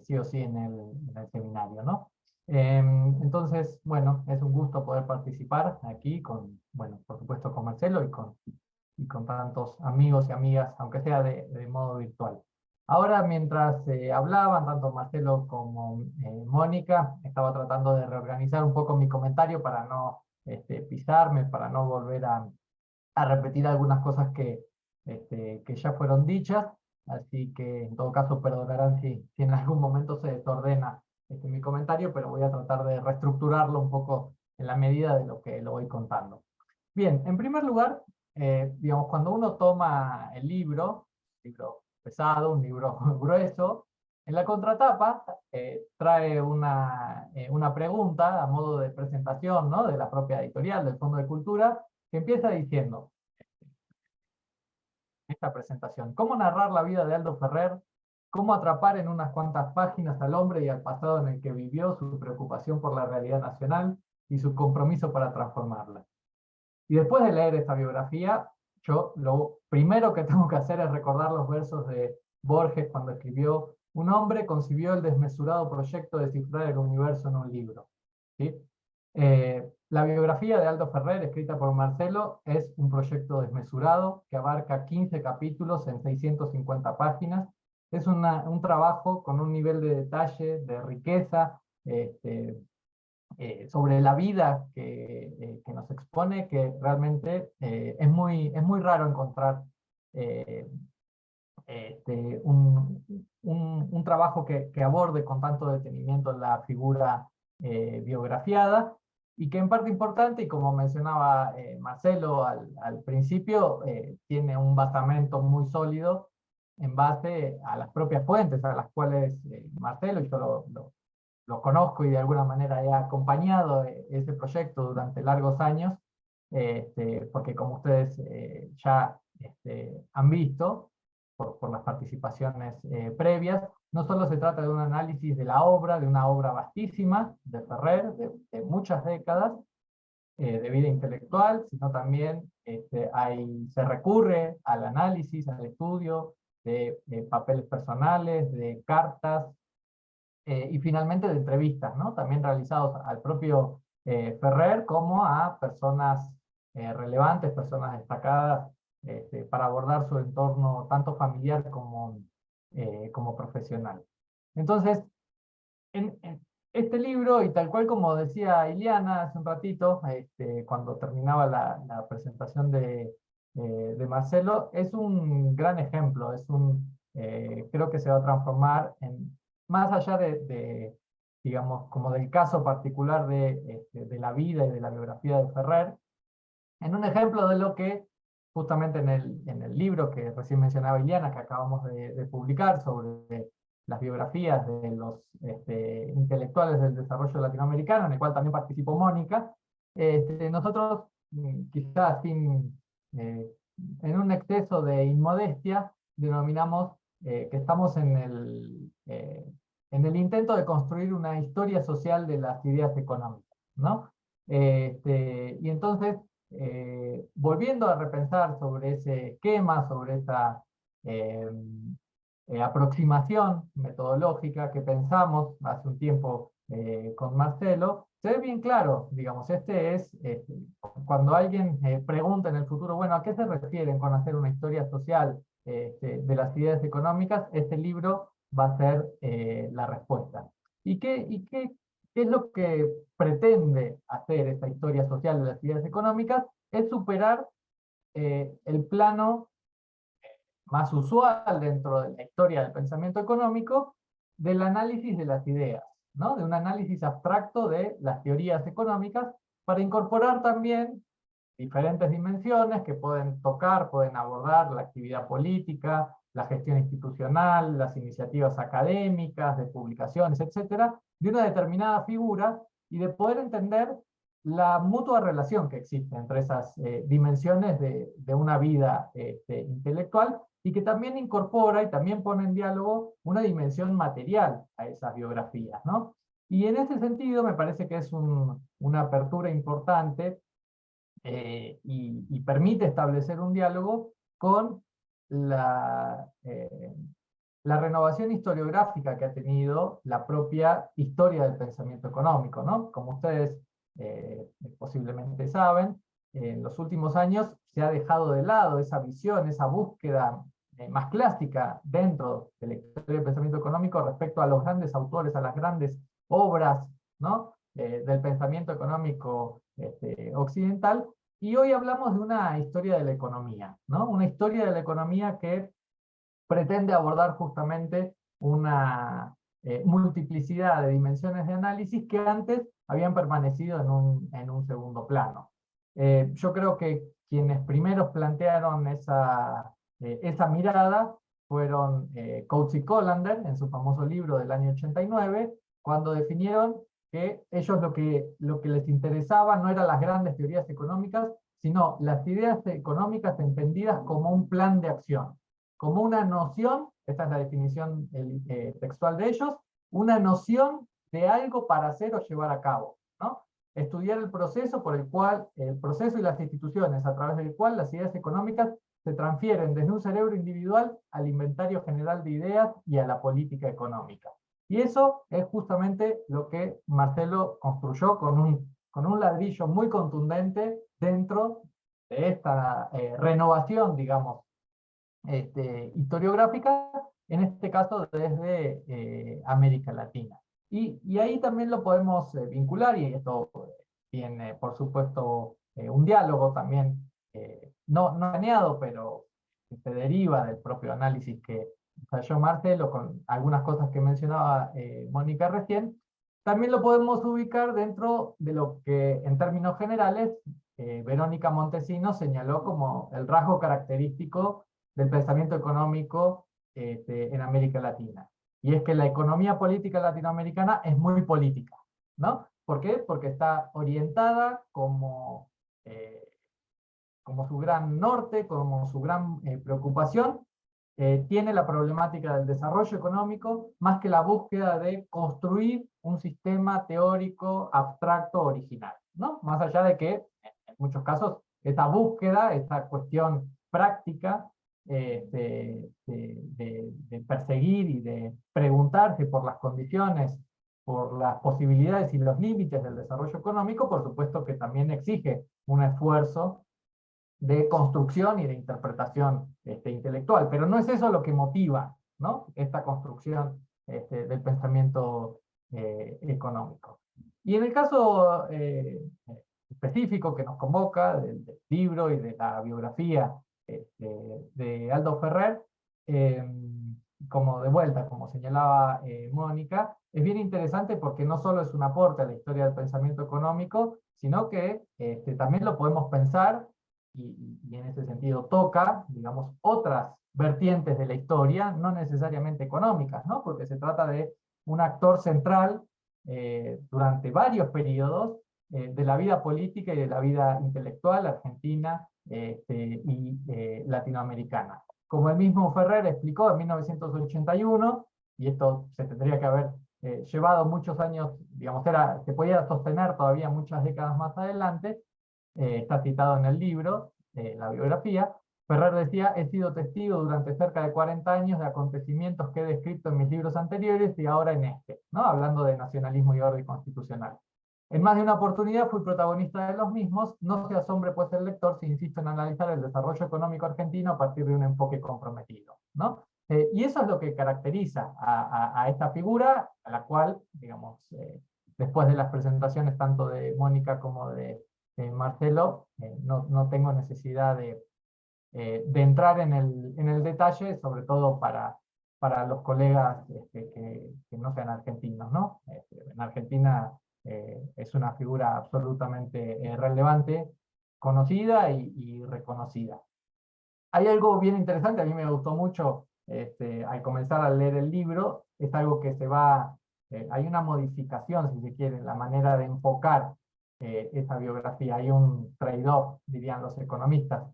sí o sí en el seminario, ¿no? Entonces, bueno, es un gusto poder participar aquí con, bueno, por supuesto con Marcelo y con tantos amigos y amigas, aunque sea de modo virtual. Ahora, mientras hablaban, tanto Marcelo como Mónica, estaba tratando de reorganizar un poco mi comentario para no pisarme, para no volver a repetir algunas cosas que ya fueron dichas, así que en todo caso perdonarán si en algún momento se desordena mi comentario, pero voy a tratar de reestructurarlo un poco en la medida de lo que lo voy contando. Bien, en primer lugar, digamos, cuando uno toma el libro, un libro pesado, un libro grueso, en la contratapa trae una pregunta a modo de presentación, ¿no?, de la propia editorial, del Fondo de Cultura, que empieza diciendo, esta presentación: ¿cómo narrar la vida de Aldo Ferrer? ¿Cómo atrapar en unas cuantas páginas al hombre y al pasado en el que vivió, su preocupación por la realidad nacional y su compromiso para transformarla? Y después de leer esta biografía, yo lo primero que tengo que hacer es recordar los versos de Borges cuando escribió: un hombre concibió el desmesurado proyecto de cifrar el universo en un libro. ¿Sí? La biografía de Aldo Ferrer, escrita por Marcelo, es un proyecto desmesurado que abarca 15 capítulos en 650 páginas. Es un trabajo con un nivel de detalle, de riqueza, sobre la vida que nos expone, que realmente es muy raro encontrar un trabajo que aborde con tanto detenimiento la figura biografiada, y que en parte importante, y como mencionaba Marcelo al principio, tiene un basamento muy sólido en base a las propias fuentes a las cuales Marcelo, y yo lo conozco y de alguna manera he acompañado ese proyecto durante largos años, porque como ustedes ya han visto por las participaciones previas, no solo se trata de un análisis de la obra, de una obra vastísima de Ferrer, de muchas décadas de vida intelectual, sino también se recurre al análisis, al estudio de papeles personales, de cartas, y finalmente de entrevistas, ¿no?, también realizados al propio Ferrer como a personas relevantes, personas destacadas, para abordar su entorno tanto familiar como profesional. Entonces, en este libro, y tal cual como decía Ileana hace un ratito, cuando terminaba la presentación de Marcelo, es un gran ejemplo, creo que se va a transformar en, más allá digamos, como del caso particular de la vida y de la biografía de Ferrer, en un ejemplo de lo que justamente en el libro que recién mencionaba Ileana, que acabamos de publicar sobre las biografías de los intelectuales del desarrollo latinoamericano, en el cual también participó Mónica, nosotros, quizás en un exceso de inmodestia, denominamos que estamos en el intento de construir una historia social de las ideas económicas, ¿no? Y entonces, volviendo a repensar sobre ese esquema, sobre esa aproximación metodológica que pensamos hace un tiempo con Marcelo, se ve bien claro, digamos, cuando alguien pregunta en el futuro, bueno, ¿a qué se refieren con hacer una historia social de las ideas económicas, este libro va a ser la respuesta. ¿Y qué es lo que pretende hacer esta historia social de las ideas económicas? Es superar el plano más usual dentro de la historia del pensamiento económico del análisis de las ideas, ¿no? De un análisis abstracto de las teorías económicas, para incorporar también diferentes dimensiones que pueden tocar, pueden abordar la actividad política, la gestión institucional, las iniciativas académicas, de publicaciones, etcétera, de una determinada figura, y de poder entender la mutua relación que existe entre esas dimensiones de una vida intelectual, y que también incorpora y también pone en diálogo una dimensión material a esas biografías, ¿no? Y en ese sentido me parece que es una apertura importante y permite establecer un diálogo con la renovación historiográfica que ha tenido la propia historia del pensamiento económico, ¿no? Como ustedes posiblemente saben, en los últimos años se ha dejado de lado esa visión, esa búsqueda más clásica dentro de la historia del pensamiento económico respecto a los grandes autores, a las grandes obras, ¿no? Del pensamiento económico occidental, y hoy hablamos de una historia de la economía, ¿no? Una historia de la economía que pretende abordar justamente una multiplicidad de dimensiones de análisis que antes habían permanecido en un segundo plano. Yo creo que quienes primeros plantearon esa mirada fueron Coates y Colander, en su famoso libro del año 89, cuando definieron que ellos lo que les interesaba no eran las grandes teorías económicas, sino las ideas económicas entendidas como un plan de acción, como una noción, esta es la definición textual de ellos, una noción de algo para hacer o llevar a cabo, ¿no? Estudiar el proceso el proceso y las instituciones a través del cual las ideas económicas se transfieren desde un cerebro individual al inventario general de ideas y a la política económica. Y eso es justamente lo que Marcelo construyó con un ladrillo muy contundente dentro de esta renovación, digamos, historiográfica, en este caso desde América Latina. Y ahí también lo podemos vincular, y esto tiene, por supuesto, un diálogo también, no planeado, pero que se deriva del propio análisis que ensayó Marcelo, con algunas cosas que mencionaba Mónica recién. También lo podemos ubicar dentro de lo que, en términos generales, Verónica Montesinos señaló como el rasgo característico del pensamiento económico en América Latina. Y es que la economía política latinoamericana es muy política, ¿no? ¿Por qué? Porque está orientada como su gran norte, como su gran preocupación, tiene la problemática del desarrollo económico más que la búsqueda de construir un sistema teórico abstracto original, ¿no? Más allá de que, en muchos casos, esta búsqueda, esta cuestión práctica, de perseguir y de preguntarse por las condiciones, por las posibilidades y los límites del desarrollo económico, por supuesto que también exige un esfuerzo de construcción y de interpretación intelectual, pero no es eso lo que motiva, ¿no? Esta construcción del pensamiento económico. Y en el caso específico que nos convoca, del libro y de la biografía de Aldo Ferrer, como de vuelta, como señalaba Mónica, es bien interesante porque no solo es un aporte a la historia del pensamiento económico, sino que también lo podemos pensar, y en ese sentido toca, digamos, otras vertientes de la historia, no necesariamente económicas, ¿no? Porque se trata de un actor central durante varios periodos de la vida política y de la vida intelectual argentina y latinoamericana. Como el mismo Ferrer explicó en 1981, y esto se tendría que haber llevado muchos años, digamos, se podía sostener todavía muchas décadas más adelante, está citado en el libro, la biografía. Ferrer decía: he sido testigo durante cerca de 40 años de acontecimientos que he descrito en mis libros anteriores y ahora en este, ¿no? Hablando de nacionalismo y orden constitucional. En más de una oportunidad fui protagonista de los mismos, no se asombre pues el lector si insisto en analizar el desarrollo económico argentino a partir de un enfoque comprometido, ¿no? Y eso es lo que caracteriza a esta figura, a la cual, digamos, después de las presentaciones tanto de Mónica como de Marcelo, no tengo necesidad de entrar en el detalle, sobre todo para los colegas que no sean argentinos, ¿no? En Argentina es una figura absolutamente relevante, conocida y reconocida. Hay algo bien interesante, a mí me gustó mucho al comenzar a leer el libro, es algo que se va, hay una modificación, si se quiere, en la manera de enfocar esa biografía, hay un trade-off, dirían los economistas,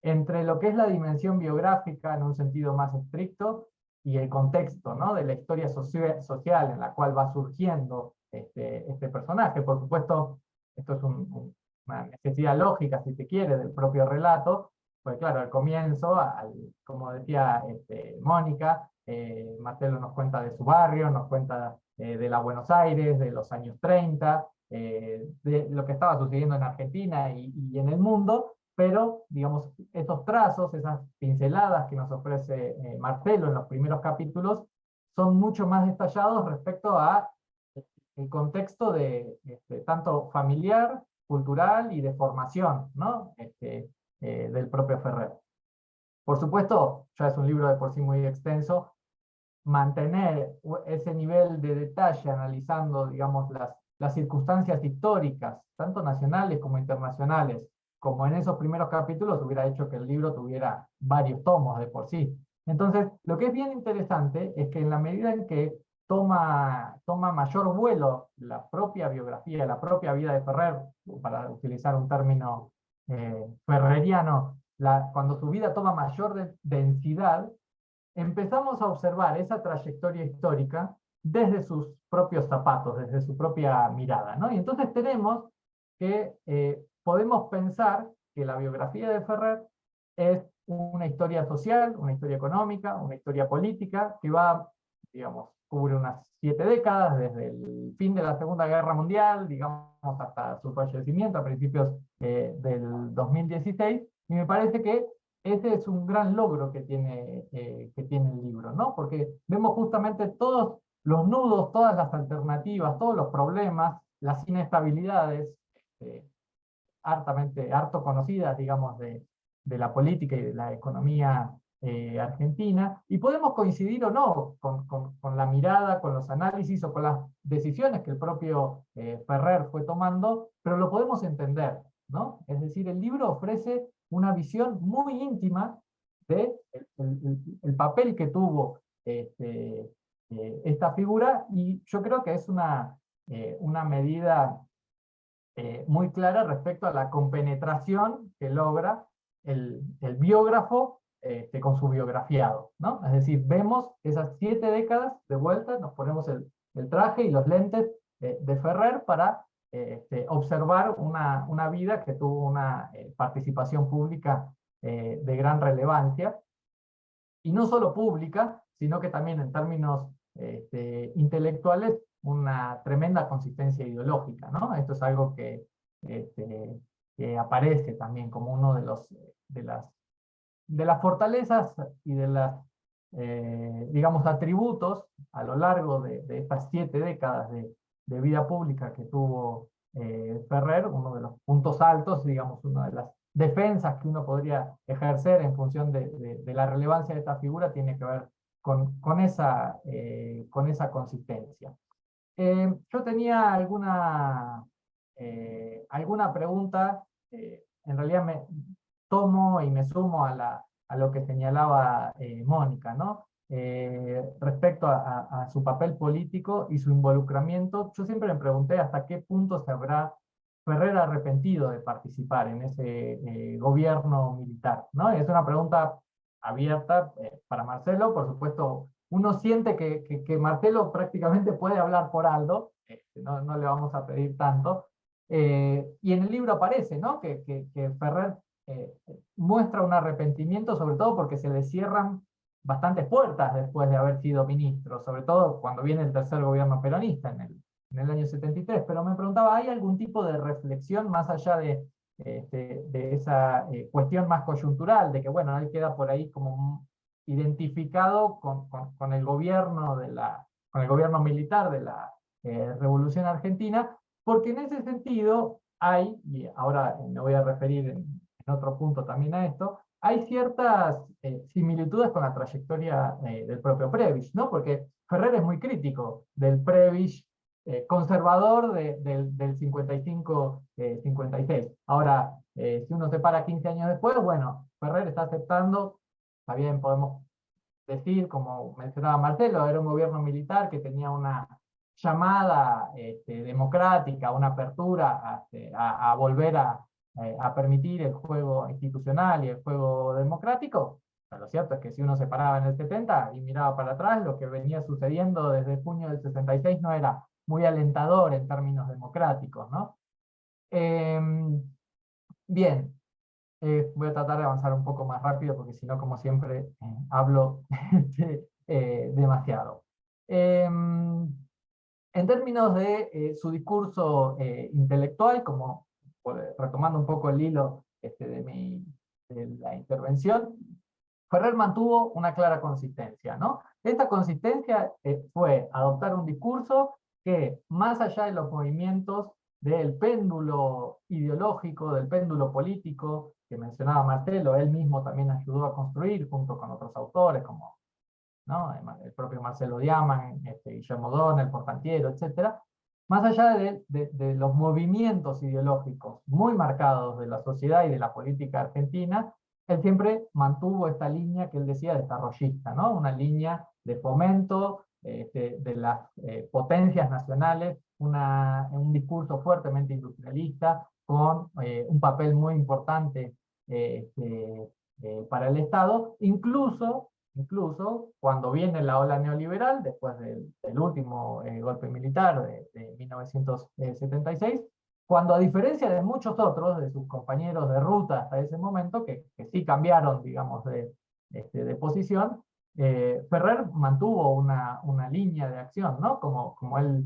entre lo que es la dimensión biográfica en un sentido más estricto y el contexto, ¿no? De la historia social en la cual va surgiendo este personaje. Por supuesto, esto es una necesidad lógica, si se quiere, del propio relato, pues claro, al comienzo, como decía Mónica, Marcelo nos cuenta de su barrio, nos cuenta de la Buenos Aires, de los años 30, de lo que estaba sucediendo en Argentina y en el mundo, pero, digamos, esos trazos, esas pinceladas que nos ofrece Marcelo en los primeros capítulos, son mucho más detallados respecto a el contexto de tanto familiar, cultural y de formación, ¿no? Del propio Ferrer. Por supuesto, ya es un libro de por sí muy extenso, mantener ese nivel de detalle analizando, digamos, las circunstancias históricas, tanto nacionales como internacionales, como en esos primeros capítulos, hubiera hecho que el libro tuviera varios tomos de por sí. Entonces, lo que es bien interesante es que en la medida en que toma mayor vuelo la propia biografía, la propia vida de Ferrer, para utilizar un término ferreriano, cuando su vida toma mayor densidad, empezamos a observar esa trayectoria histórica desde sus propios zapatos, desde su propia mirada, ¿no? Y entonces tenemos que podemos pensar que la biografía de Ferrer es una historia social, una historia económica, una historia política, que va, digamos, cubre unas 7 décadas, desde el fin de la Segunda Guerra Mundial, digamos, hasta su fallecimiento a principios del 2016, y me parece que ese es un gran logro que tiene el libro, ¿no? Porque vemos justamente todos los nudos, todas las alternativas, todos los problemas, las inestabilidades, harto conocidas, digamos, de la política y de la economía argentina, y podemos coincidir o no con la mirada, con los análisis o con las decisiones que el propio Ferrer fue tomando, pero lo podemos entender, ¿no? Es decir, el libro ofrece una visión muy íntima de el papel que tuvo esta figura, y yo creo que es una medida muy clara respecto a la compenetración que logra el biógrafo con su biografiado, ¿no? Es decir, vemos esas 7 décadas de vuelta, nos ponemos el traje y los lentes de Ferrer para observar una vida que tuvo una participación pública de gran relevancia, y no solo pública, sino que también en términos intelectuales, una tremenda consistencia ideológica, ¿no? Esto es algo que aparece también como uno de las fortalezas y de las, digamos, atributos a lo largo de estas 7 décadas de vida pública que tuvo Ferrer, uno de los puntos altos, digamos, una de las defensas que uno podría ejercer en función de la relevancia de esta figura, tiene que ver con esa consistencia. Yo tenía alguna pregunta, en realidad me tomo y me sumo a lo que señalaba Mónica, ¿no? Respecto a su papel político y su involucramiento. Yo siempre me pregunté hasta qué punto se habrá Ferrer arrepentido de participar en ese gobierno militar, ¿no? Es una pregunta abierta para Marcelo. Por supuesto, uno siente que Marcelo prácticamente puede hablar por Aldo, no le vamos a pedir tanto, y en el libro aparece, ¿no? que Ferrer muestra un arrepentimiento, sobre todo porque se le cierran bastantes puertas después de haber sido ministro, sobre todo cuando viene el tercer gobierno peronista en el año 73, pero me preguntaba, ¿hay algún tipo de reflexión más allá de esa cuestión más coyuntural, de que, bueno, él queda por ahí como identificado con el gobierno con el gobierno militar de la Revolución Argentina, porque en ese sentido hay, y ahora me voy a referir en otro punto también a esto, hay ciertas similitudes con la trayectoria del propio Prebisch, ¿no? Porque Ferrer es muy crítico del Prebisch conservador del 55-56. Ahora, si uno se para 15 años después, bueno, Ferrer está aceptando, está bien, podemos decir, como mencionaba Marcelo, era un gobierno militar que tenía una llamada democrática, una apertura a volver a permitir el juego institucional y el juego democrático. Pero lo cierto es que si uno se paraba en el 70 y miraba para atrás, lo que venía sucediendo desde junio del 66 no era muy alentador en términos democráticos, ¿no? Bien, voy a tratar de avanzar un poco más rápido porque si no, como siempre, hablo demasiado. En términos de su discurso intelectual, como retomando un poco el hilo de la intervención, Ferrer mantuvo una clara consistencia, ¿no? Esta consistencia fue adoptar un discurso que, más allá de los movimientos del péndulo ideológico, del péndulo político, que mencionaba Marcelo, él mismo también ayudó a construir, junto con otros autores, como, ¿no?, el propio Marcelo Diaman, Guillermo Donel, Portantiero, etc., más allá de los movimientos ideológicos muy marcados de la sociedad y de la política argentina, él siempre mantuvo esta línea que él decía desarrollista, ¿no? Una línea de fomento de las potencias nacionales, un discurso fuertemente industrialista, con un papel muy importante para el Estado, incluso cuando viene la ola neoliberal, después del último golpe militar de 1976, cuando, a diferencia de muchos otros, de sus compañeros de ruta hasta ese momento, que sí cambiaron, digamos, de posición, Ferrer mantuvo una línea de acción, ¿no? Como él,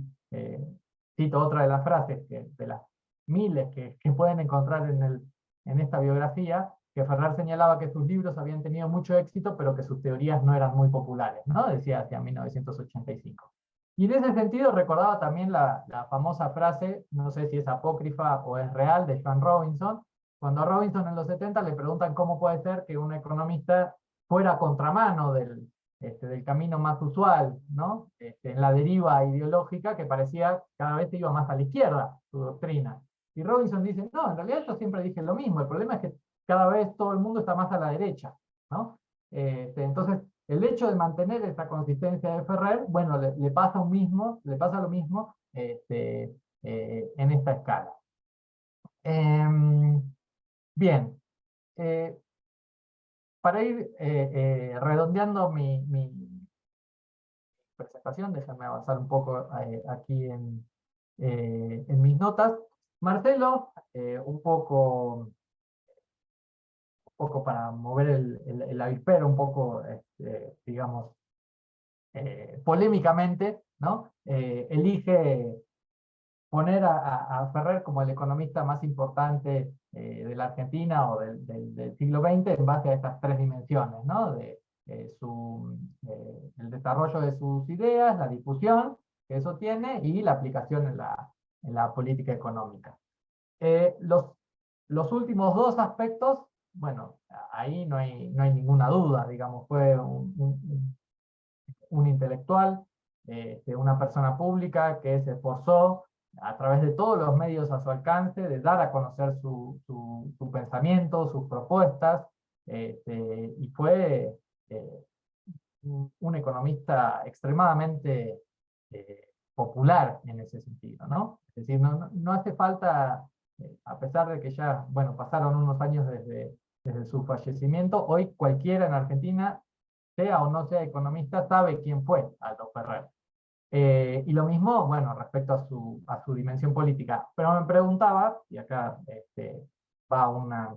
cito otra de las frases, de las miles que pueden encontrar en esta biografía, que Ferrer señalaba que sus libros habían tenido mucho éxito, pero que sus teorías no eran muy populares, ¿no? Decía hacia 1985. Y en ese sentido recordaba también la famosa frase, no sé si es apócrifa o es real, de Joan Robinson, cuando a Robinson en los 70 le preguntan cómo puede ser que un economista fuera a contramano del camino más usual, ¿no? En la deriva ideológica que parecía cada vez iba más a la izquierda, su doctrina. Y Robinson dice, no, en realidad yo siempre dije lo mismo, el problema es que cada vez todo el mundo está más a la derecha, ¿no? Entonces, el hecho de mantener esa consistencia de Ferrer, bueno, le pasa lo mismo en esta escala. Bien, para ir redondeando mi presentación, déjenme avanzar un poco aquí en mis notas. Marcelo, un poco para mover el avispero, un poco, digamos, polémicamente, ¿no? Elige poner a Ferrer como el economista más importante de la Argentina o del siglo XX en base a estas tres dimensiones, ¿no? El desarrollo de sus ideas, la difusión que eso tiene y la aplicación en la política económica. Los últimos dos aspectos, bueno, ahí no hay ninguna duda, digamos, fue un intelectual, una persona pública que se esforzó a través de todos los medios a su alcance de dar a conocer su pensamiento, sus propuestas, y fue un economista extremadamente popular en ese sentido, ¿no? Es decir, no hace falta, a pesar de que ya, bueno, pasaron unos años desde su fallecimiento, hoy cualquiera en Argentina, sea o no sea economista, sabe quién fue Aldo Ferrer. Y lo mismo, bueno, respecto a su dimensión política. Pero me preguntaba, y acá va una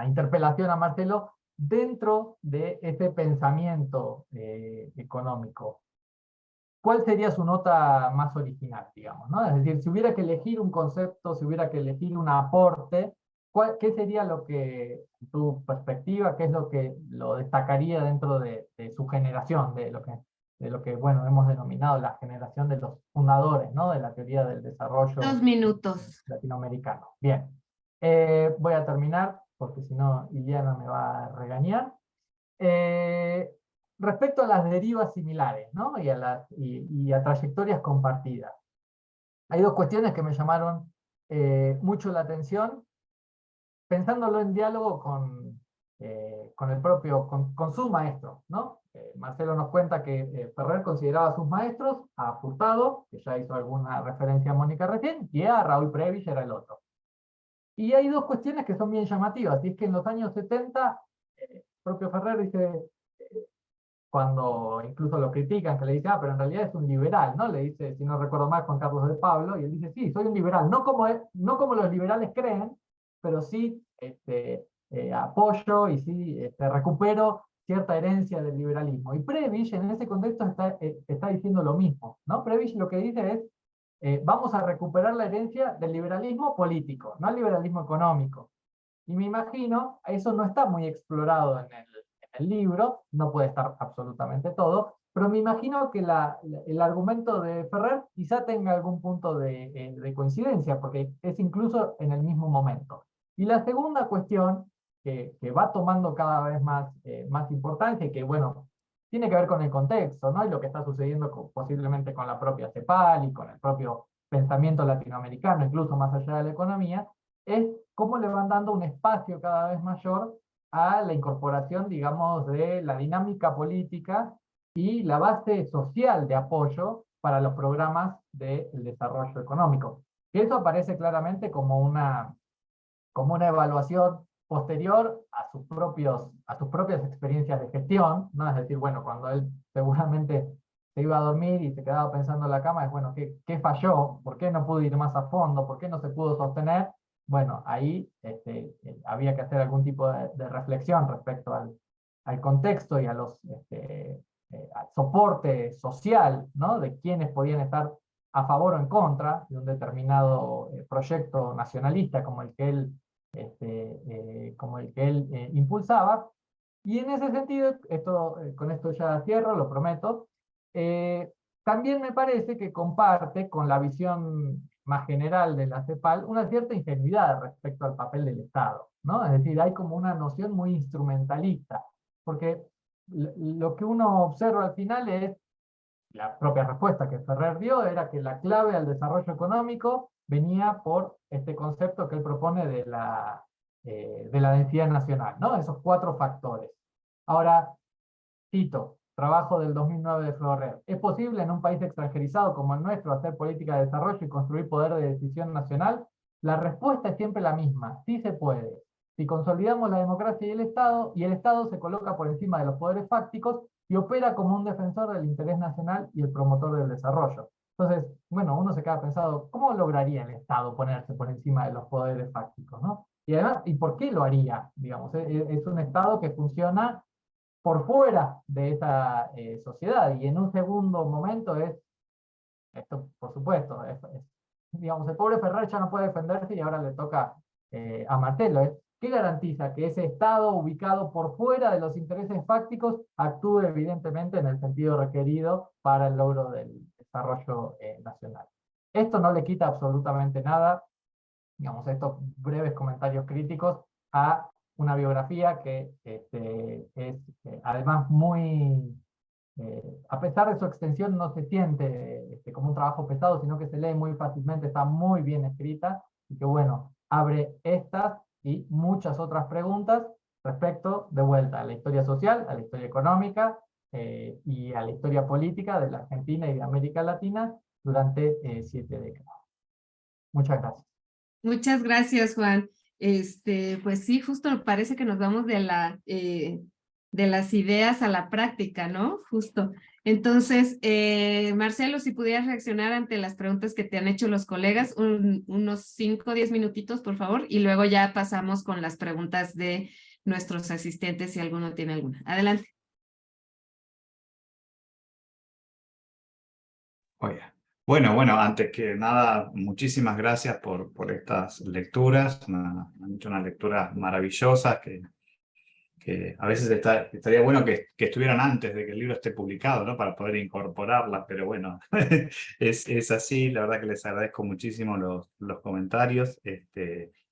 interpelación a Marcelo, dentro de ese pensamiento económico, ¿cuál sería su nota más original, digamos, ¿no? Es decir, si hubiera que elegir un concepto, si hubiera que elegir un aporte, ¿qué sería lo que, tu perspectiva, qué es lo que lo destacaría dentro de su generación, de lo que, bueno, hemos denominado la generación de los fundadores, ¿no? De la teoría del desarrollo 2 minutos. latinoamericano? Bien, voy a terminar, porque si no, Iliana me va a regañar. Respecto a las derivas similares, ¿no? y a trayectorias compartidas. Hay dos cuestiones que me llamaron mucho la atención, pensándolo en diálogo con el propio, con su maestro, ¿no? Marcelo nos cuenta que Ferrer consideraba a sus maestros a Furtado, que ya hizo alguna referencia a Mónica recién, y a Raúl Prebisch era el otro. Y hay dos cuestiones que son bien llamativas, y es que en los años 70, el propio Ferrer dice, cuando incluso lo critican, que le dice, pero en realidad es un liberal, ¿no? Le dice, si no recuerdo mal, Juan Carlos de Pablo, y él dice, sí, soy un liberal, no como los liberales creen, pero sí apoyo y sí recupero cierta herencia del liberalismo. Y Prebisch en ese contexto está diciendo lo mismo, ¿no? Prebisch lo que dice es, vamos a recuperar la herencia del liberalismo político, no el liberalismo económico. Y me imagino, eso no está muy explorado en el libro, no puede estar absolutamente todo, pero me imagino que el argumento de Ferrer quizá tenga algún punto de coincidencia, porque es incluso en el mismo momento. Y la segunda cuestión, que va tomando cada vez más importancia, y que, bueno, tiene que ver con el contexto, ¿no? Y lo que está sucediendo posiblemente con la propia CEPAL y con el propio pensamiento latinoamericano, incluso más allá de la economía, es cómo le van dando un espacio cada vez mayor a la incorporación, digamos, de la dinámica política y la base social de apoyo para los programas del desarrollo económico. Y eso aparece claramente como una evaluación posterior a sus propias experiencias de gestión, ¿no? Es decir, bueno, cuando él seguramente se iba a dormir y se quedaba pensando en la cama, es bueno, ¿qué falló? ¿Por qué no pudo ir más a fondo? ¿Por qué no se pudo sostener? Bueno, ahí había que hacer algún tipo de reflexión respecto al contexto y a al soporte social, ¿no? De quienes podían estar a favor o en contra de un determinado proyecto nacionalista como el que él impulsaba. Y en ese sentido, con esto ya cierro, lo prometo, también me parece que comparte con la visión más general de la CEPAL una cierta ingenuidad respecto al papel del Estado, ¿no? Es decir, hay como una noción muy instrumentalista, porque lo que uno observa al final es, la propia respuesta que Ferrer dio era que la clave al desarrollo económico venía por este concepto que él propone de la densidad nacional, ¿no? Esos 4 factores. Ahora, cito, trabajo del 2009 de Ferrer. ¿Es posible en un país extranjerizado como el nuestro hacer política de desarrollo y construir poder de decisión nacional? La respuesta es siempre la misma, sí se puede. Si consolidamos la democracia y el Estado se coloca por encima de los poderes fácticos y opera como un defensor del interés nacional y el promotor del desarrollo. Entonces, bueno, uno se queda pensando, ¿cómo lograría el Estado ponerse por encima de los poderes fácticos, ¿no? Y además, ¿y por qué lo haría? Digamos, es un Estado que funciona por fuera de esa sociedad, y en un segundo momento esto por supuesto, digamos, el pobre Ferrer ya no puede defenderse y ahora le toca a Marcelo, ¿qué garantiza que ese Estado ubicado por fuera de los intereses fácticos actúe evidentemente en el sentido requerido para el logro del desarrollo nacional? Esto no le quita absolutamente nada, digamos, estos breves comentarios críticos a una biografía que es además muy, a pesar de su extensión, no se siente como un trabajo pesado, sino que se lee muy fácilmente, está muy bien escrita, y que bueno, abre estas y muchas otras preguntas respecto, de vuelta, a la historia social, a la historia económica y a la historia política de la Argentina y de América Latina durante 7 décadas. Muchas gracias. Muchas gracias, Juan. Pues sí, justo parece que nos vamos de las ideas a la práctica, ¿no? Justo. Entonces, Marcelo, si pudieras reaccionar ante las preguntas que te han hecho los colegas, unos 5 o 10 minutitos, por favor, y luego ya pasamos con las preguntas de nuestros asistentes si alguno tiene alguna. Adelante. Oye. Bueno, antes que nada, muchísimas gracias por estas lecturas. Han hecho unas lecturas maravillosas que a veces estaría bueno que estuvieran antes de que el libro esté publicado, ¿no? Para poder incorporarlas, pero bueno, es así. La verdad que les agradezco muchísimo los comentarios,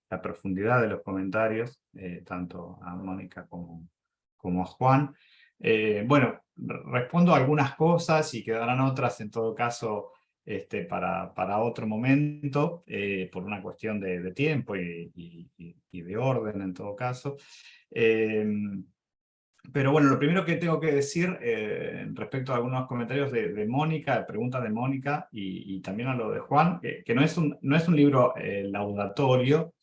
la profundidad de los comentarios, tanto a Mónica como a Juan. Bueno, respondo a algunas cosas y quedarán otras en todo caso para otro momento, por una cuestión de tiempo y de orden en todo caso. Pero bueno, lo primero que tengo que decir respecto a algunos comentarios de Mónica, preguntas de Mónica y también a lo de Juan, que no es un libro laudatorio,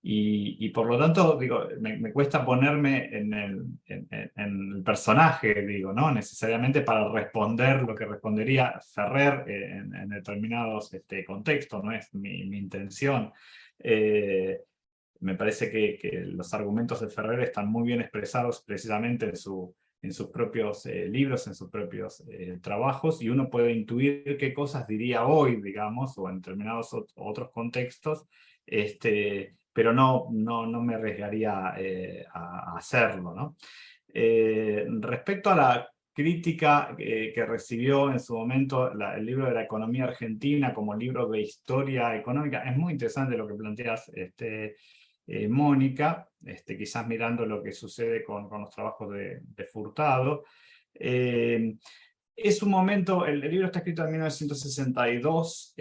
y por lo tanto digo, me cuesta ponerme en el personaje, digo, ¿no? Necesariamente para responder lo que respondería Ferrer en determinados contextos, no es mi intención. Me parece que los argumentos de Ferrer están muy bien expresados precisamente en sus propios libros, en sus propios trabajos, y uno puede intuir qué cosas diría hoy, digamos, o en determinados otros contextos, pero no me arriesgaría a hacerlo, ¿no? Respecto a la crítica que recibió en su momento el libro de la economía argentina como libro de historia económica, es muy interesante lo que planteas, Mónica, quizás mirando lo que sucede con los trabajos de Furtado. Es un momento, el libro está escrito en 1962,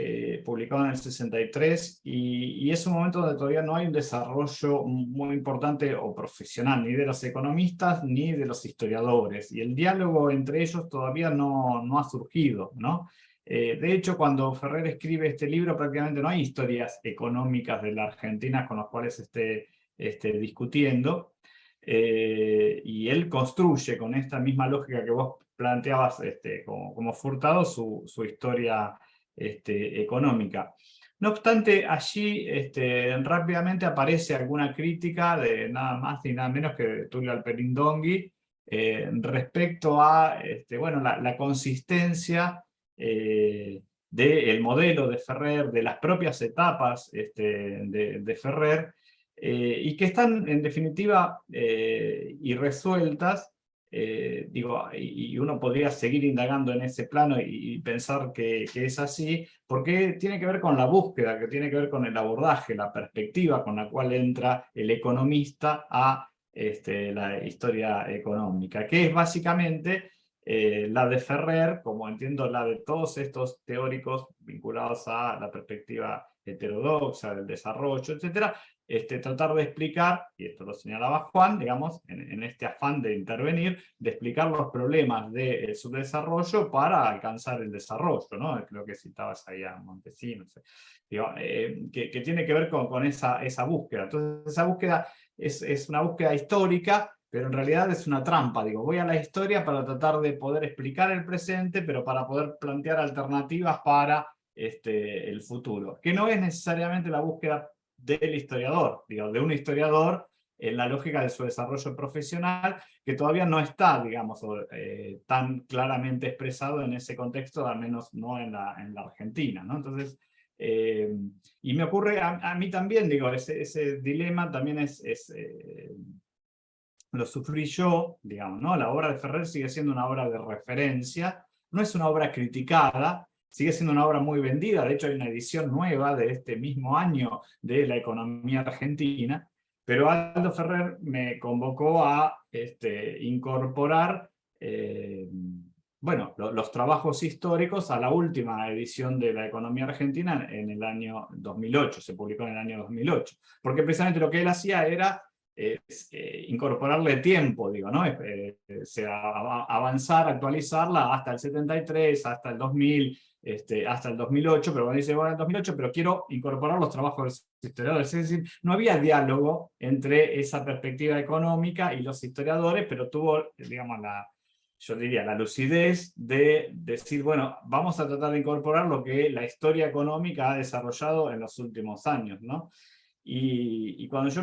publicado en el 63, y es un momento donde todavía no hay un desarrollo muy importante o profesional, ni de los economistas ni de los historiadores, y el diálogo entre ellos todavía no ha surgido, ¿no? De hecho, cuando Ferrer escribe este libro, prácticamente no hay historias económicas de la Argentina con las cuales esté discutiendo, y él construye con esta misma lógica que vos planteabas como Furtado su historia económica. No obstante, allí rápidamente aparece alguna crítica de nada más y nada menos que de Tulio Alperindongui respecto a bueno, la consistencia del modelo de Ferrer, de las propias etapas de Ferrer, y que están en definitiva irresueltas. Digo, y uno podría seguir indagando en ese plano y pensar que es así, porque tiene que ver con la búsqueda, que tiene que ver con el abordaje, la perspectiva con la cual entra el economista a la historia económica, que es básicamente la de Ferrer, como entiendo la de todos estos teóricos vinculados a la perspectiva heterodoxa del desarrollo, etcétera, tratar de explicar, y esto lo señalaba Juan, digamos, en este afán de intervenir, de explicar los problemas de subdesarrollo para alcanzar el desarrollo, ¿no? Creo que citabas ahí a Montesino, no sé. Digo, que tiene que ver con esa búsqueda. Entonces, esa búsqueda es una búsqueda histórica, pero en realidad es una trampa. Digo, voy a la historia para tratar de poder explicar el presente, pero para poder plantear alternativas para el futuro, que no es necesariamente la búsqueda del historiador, digo, de un historiador en la lógica de su desarrollo profesional, que todavía no está, digamos, tan claramente expresado en ese contexto, al menos no en la Argentina, ¿no? Entonces, y me ocurre a mí también, digo, ese dilema también lo sufrí yo, digamos, ¿no? La obra de Ferrer sigue siendo una obra de referencia, no es una obra criticada, sigue siendo una obra muy vendida. De hecho, hay una edición nueva de este mismo año de la economía argentina, pero Aldo Ferrer me convocó a incorporar bueno, los trabajos históricos a la última edición de la economía argentina en el año 2008, se publicó en el año 2008, porque precisamente lo que él hacía era incorporarle tiempo, digo, ¿no? Avanzar, actualizarla hasta el 73, hasta el 2000, hasta el 2008, pero cuando dice, bueno, el 2008, pero quiero incorporar los trabajos de los historiadores. Es decir, no había diálogo entre esa perspectiva económica y los historiadores, pero tuvo, digamos, yo diría, la lucidez de decir, bueno, vamos a tratar de incorporar lo que la historia económica ha desarrollado en los últimos años, ¿no? Y cuando yo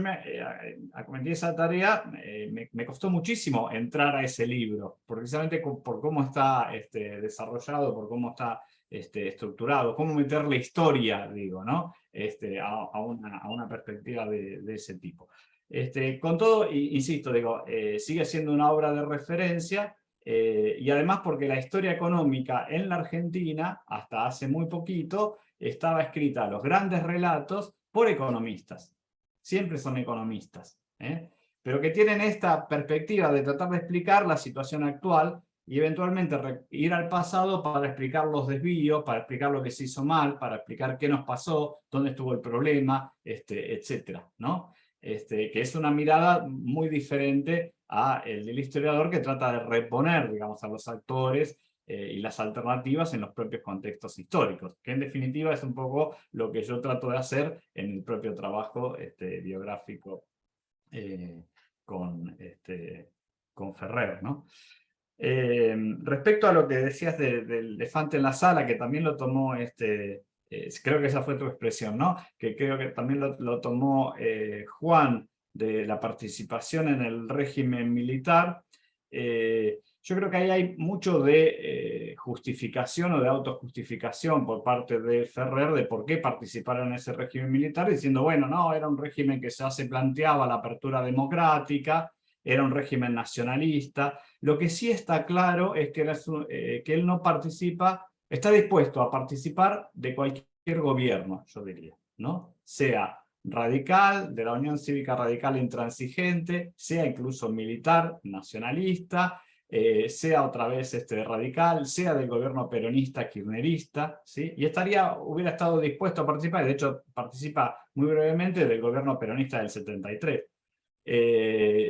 acometí esa tarea, me costó muchísimo entrar a ese libro, precisamente por cómo está desarrollado, por cómo está estructurado, cómo meterle historia, digo, ¿no? A una perspectiva de ese tipo. Con todo, insisto, digo, sigue siendo una obra de referencia, y además porque la historia económica en la Argentina, hasta hace muy poquito, estaba escrita, los grandes relatos, por economistas. Siempre son economistas, pero que tienen esta perspectiva de tratar de explicar la situación actual y eventualmente ir al pasado para explicar los desvíos, para explicar lo que se hizo mal, para explicar qué nos pasó, dónde estuvo el problema, etcétera, ¿no? Que es una mirada muy diferente a el del historiador, que trata de reponer, digamos, a los actores y las alternativas en los propios contextos históricos, que en definitiva es un poco lo que yo trato de hacer en el propio trabajo biográfico con Ferrer, ¿no? Respecto a lo que decías del elefante en la sala, que también lo tomó, creo que esa fue tu expresión, ¿no? Que creo que también lo tomó Juan, de la participación en el régimen militar. Yo creo que ahí hay mucho de justificación o de autojustificación por parte de Ferrer de por qué participaron en ese régimen militar, diciendo, bueno, no, era un régimen que ya se planteaba la apertura democrática, era un régimen nacionalista. Lo que sí está claro es que él no participa, está dispuesto a participar de cualquier gobierno, yo diría, ¿no? Sea radical, de la Unión Cívica Radical Intransigente, sea incluso militar, nacionalista, sea otra vez radical, sea del gobierno peronista, kirchnerista, ¿sí? Y hubiera estado dispuesto a participar, de hecho participa muy brevemente del gobierno peronista del 73.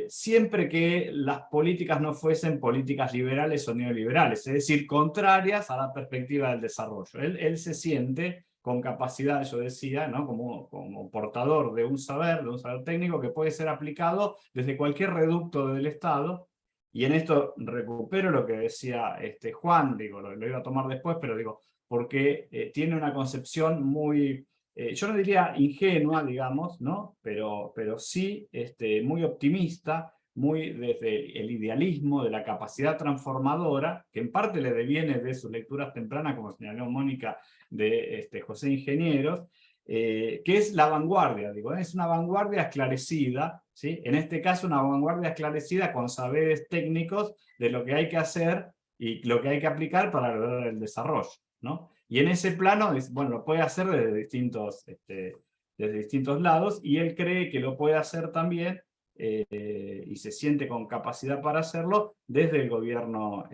Siempre que las políticas no fuesen políticas liberales o neoliberales, es decir, contrarias a la perspectiva del desarrollo. Él se siente con capacidad, yo decía, ¿no? como portador de un saber técnico que puede ser aplicado desde cualquier reducto del Estado. Y en esto recupero lo que decía Juan, digo, lo iba a tomar después, pero digo, porque tiene una concepción muy, yo no diría ingenua, digamos, ¿no? Pero sí muy optimista, muy desde el idealismo, de la capacidad transformadora, que en parte le deviene de sus lecturas tempranas, como señaló Mónica, de José Ingenieros, que es la vanguardia, digo, es una vanguardia esclarecida, ¿sí? En este caso una vanguardia esclarecida con saberes técnicos de lo que hay que hacer y lo que hay que aplicar para lograr el desarrollo, ¿no? Y en ese plano, bueno, lo puede hacer desde distintos lados, y él cree que lo puede hacer también, y se siente con capacidad para hacerlo, desde el gobierno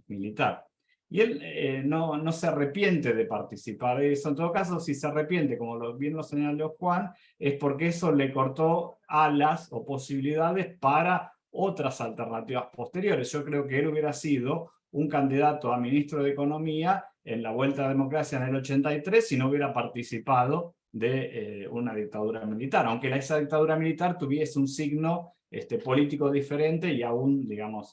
militar. Y él no se arrepiente de participar de eso. En todo caso, si se arrepiente, como bien lo señaló Juan, es porque eso le cortó alas o posibilidades para otras alternativas posteriores. Yo creo que él hubiera sido un candidato a ministro de Economía en la Vuelta a la Democracia en el 83 si no hubiera participado de una dictadura militar, aunque esa dictadura militar tuviese un signo político diferente y aún, digamos,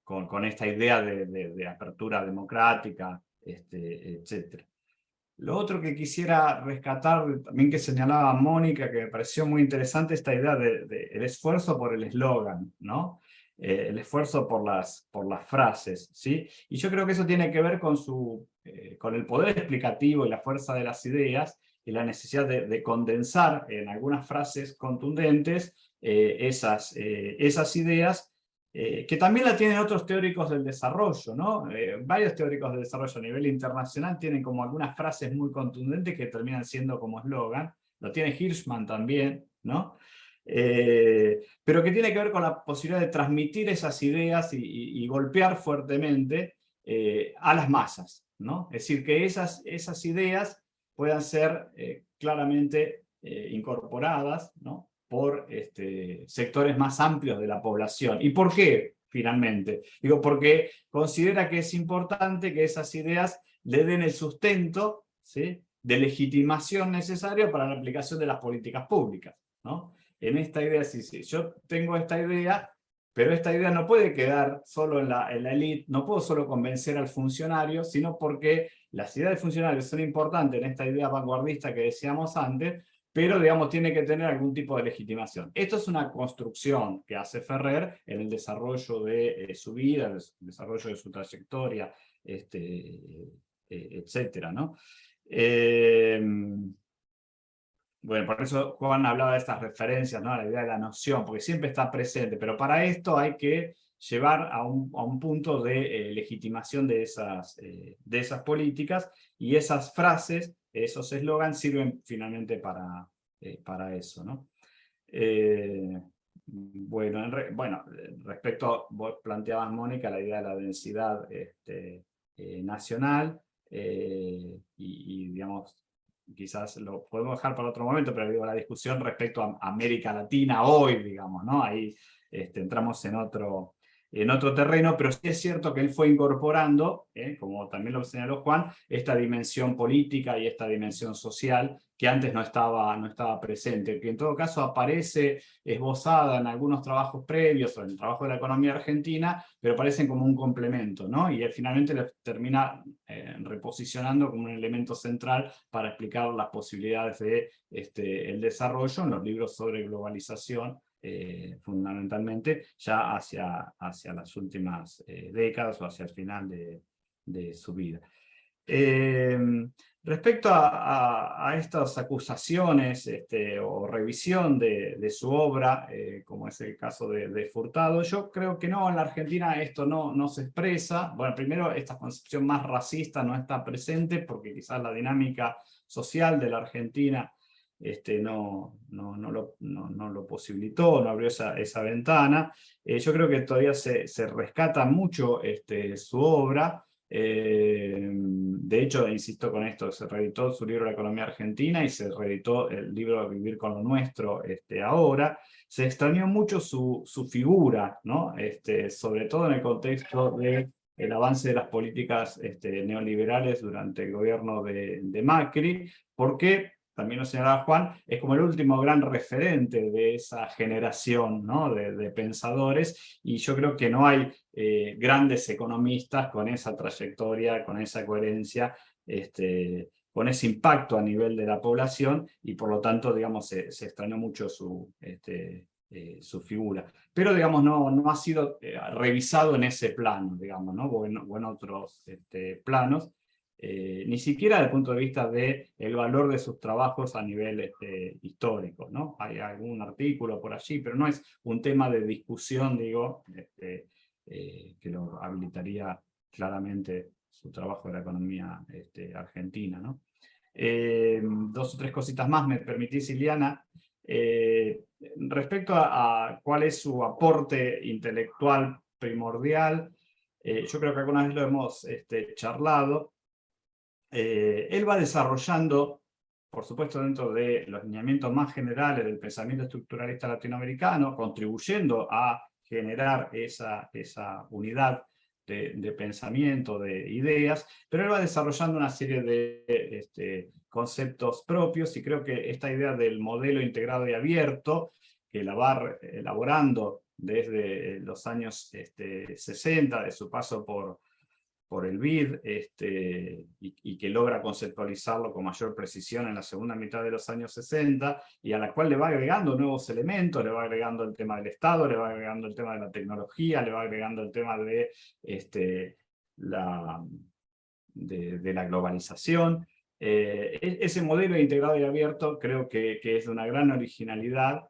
con esta idea de apertura democrática, etc. Lo otro que quisiera rescatar, también que señalaba Mónica, que me pareció muy interesante, esta idea el esfuerzo por el eslogan, ¿no? El esfuerzo por las frases, ¿sí? Y yo creo que eso tiene que ver con el poder explicativo y la fuerza de las ideas, y la necesidad de condensar en algunas frases contundentes esas ideas, que también la tienen otros teóricos del desarrollo, ¿no? Varios teóricos del desarrollo a nivel internacional tienen como algunas frases muy contundentes que terminan siendo como eslogan. Lo tiene Hirschman también, ¿no? Pero que tiene que ver con la posibilidad de transmitir esas ideas y golpear fuertemente a las masas, ¿no? Es decir, que esas ideas puedan ser claramente incorporadas, ¿no? Por sectores más amplios de la población. ¿Y por qué, finalmente? Digo, porque considera que es importante que esas ideas le den el sustento, ¿sí?, de legitimación necesario para la aplicación de las políticas públicas, ¿no? En esta idea, si yo tengo esta idea, pero esta idea no puede quedar solo en la élite, no puedo solo convencer al funcionario, sino porque las ideas de funcionarios son importantes en esta idea vanguardista que decíamos antes, pero digamos tiene que tener algún tipo de legitimación. Esto es una construcción que hace Ferrer en el desarrollo de su vida, el desarrollo de su trayectoria, etcétera, ¿no? Bueno, por eso Juan hablaba de estas referencias, ¿no? La idea de la noción, porque siempre está presente, pero para esto hay que llevar a un punto de legitimación de esas políticas, y esas frases, esos eslogans sirven finalmente para eso, ¿no? Bueno, respecto, vos planteabas, Mónica, la idea de la densidad nacional, y digamos, quizás lo podemos dejar para otro momento, pero digo, la discusión respecto a América Latina hoy, digamos, ¿no? Ahí entramos en otro terreno, pero sí es cierto que él fue incorporando, como también lo señaló Juan, esta dimensión política y esta dimensión social que antes no estaba presente, que en todo caso aparece esbozada en algunos trabajos previos o en el trabajo de la economía argentina, pero parecen como un complemento, ¿no? Y él finalmente lo termina reposicionando como un elemento central para explicar las posibilidades de el desarrollo en los libros sobre globalización, fundamentalmente ya hacia las últimas décadas o hacia el final de su vida. Respecto a estas acusaciones o revisión de su obra, como es el caso de Furtado, yo creo que no, en la Argentina esto no se expresa. Bueno, primero, esta concepción más racista no está presente porque quizás la dinámica social de la Argentina no lo posibilitó, no abrió esa ventana. Yo creo que todavía se rescata mucho su obra. De hecho, insisto con esto, se reeditó su libro La economía argentina y se reeditó el libro Vivir con lo nuestro ahora. Se extrañó mucho su figura, ¿no? Sobre todo en el contexto del avance de las políticas neoliberales durante el gobierno de Macri, porque, también lo señalaba Juan, es como el último gran referente de esa generación, ¿no? de pensadores, y yo creo que no hay grandes economistas con esa trayectoria, con esa coherencia, con ese impacto a nivel de la población, y por lo tanto, digamos, se extrañó mucho su figura. Pero, digamos, no ha sido revisado en ese plano, digamos, ¿no? o en otros planos. Ni siquiera desde el punto de vista del valor de sus trabajos a nivel histórico, ¿no? Hay algún artículo por allí, pero no es un tema de discusión, digo, que lo habilitaría claramente su trabajo de la economía argentina, ¿no? Dos o tres cositas más, me permitís, Iliana. Respecto a cuál es su aporte intelectual primordial, yo creo que alguna vez lo hemos charlado. Él va desarrollando, por supuesto, dentro de los lineamientos más generales del pensamiento estructuralista latinoamericano, contribuyendo a generar esa unidad de pensamiento, de ideas, pero él va desarrollando una serie de conceptos propios, y creo que esta idea del modelo integrado y abierto, que la va elaborando desde los años 60, de su paso por el BID, y que logra conceptualizarlo con mayor precisión en la segunda mitad de los años 60, y a la cual le va agregando nuevos elementos, le va agregando el tema del Estado, le va agregando el tema de la tecnología, le va agregando el tema de la globalización. Ese modelo integrado y abierto creo que es de una gran originalidad,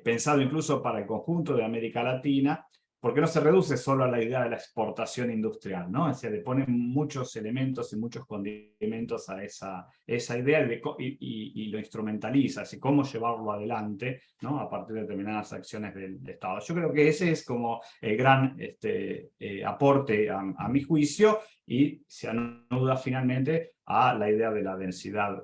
pensado incluso para el conjunto de América Latina, porque no se reduce solo a la idea de la exportación industrial, ¿no? O sea, le ponen muchos elementos y muchos condimentos a esa idea y lo instrumentaliza, así cómo llevarlo adelante, ¿no? A partir de determinadas acciones del Estado. Yo creo que ese es como el gran aporte a mi juicio, y se anuda finalmente a la idea de la densidad,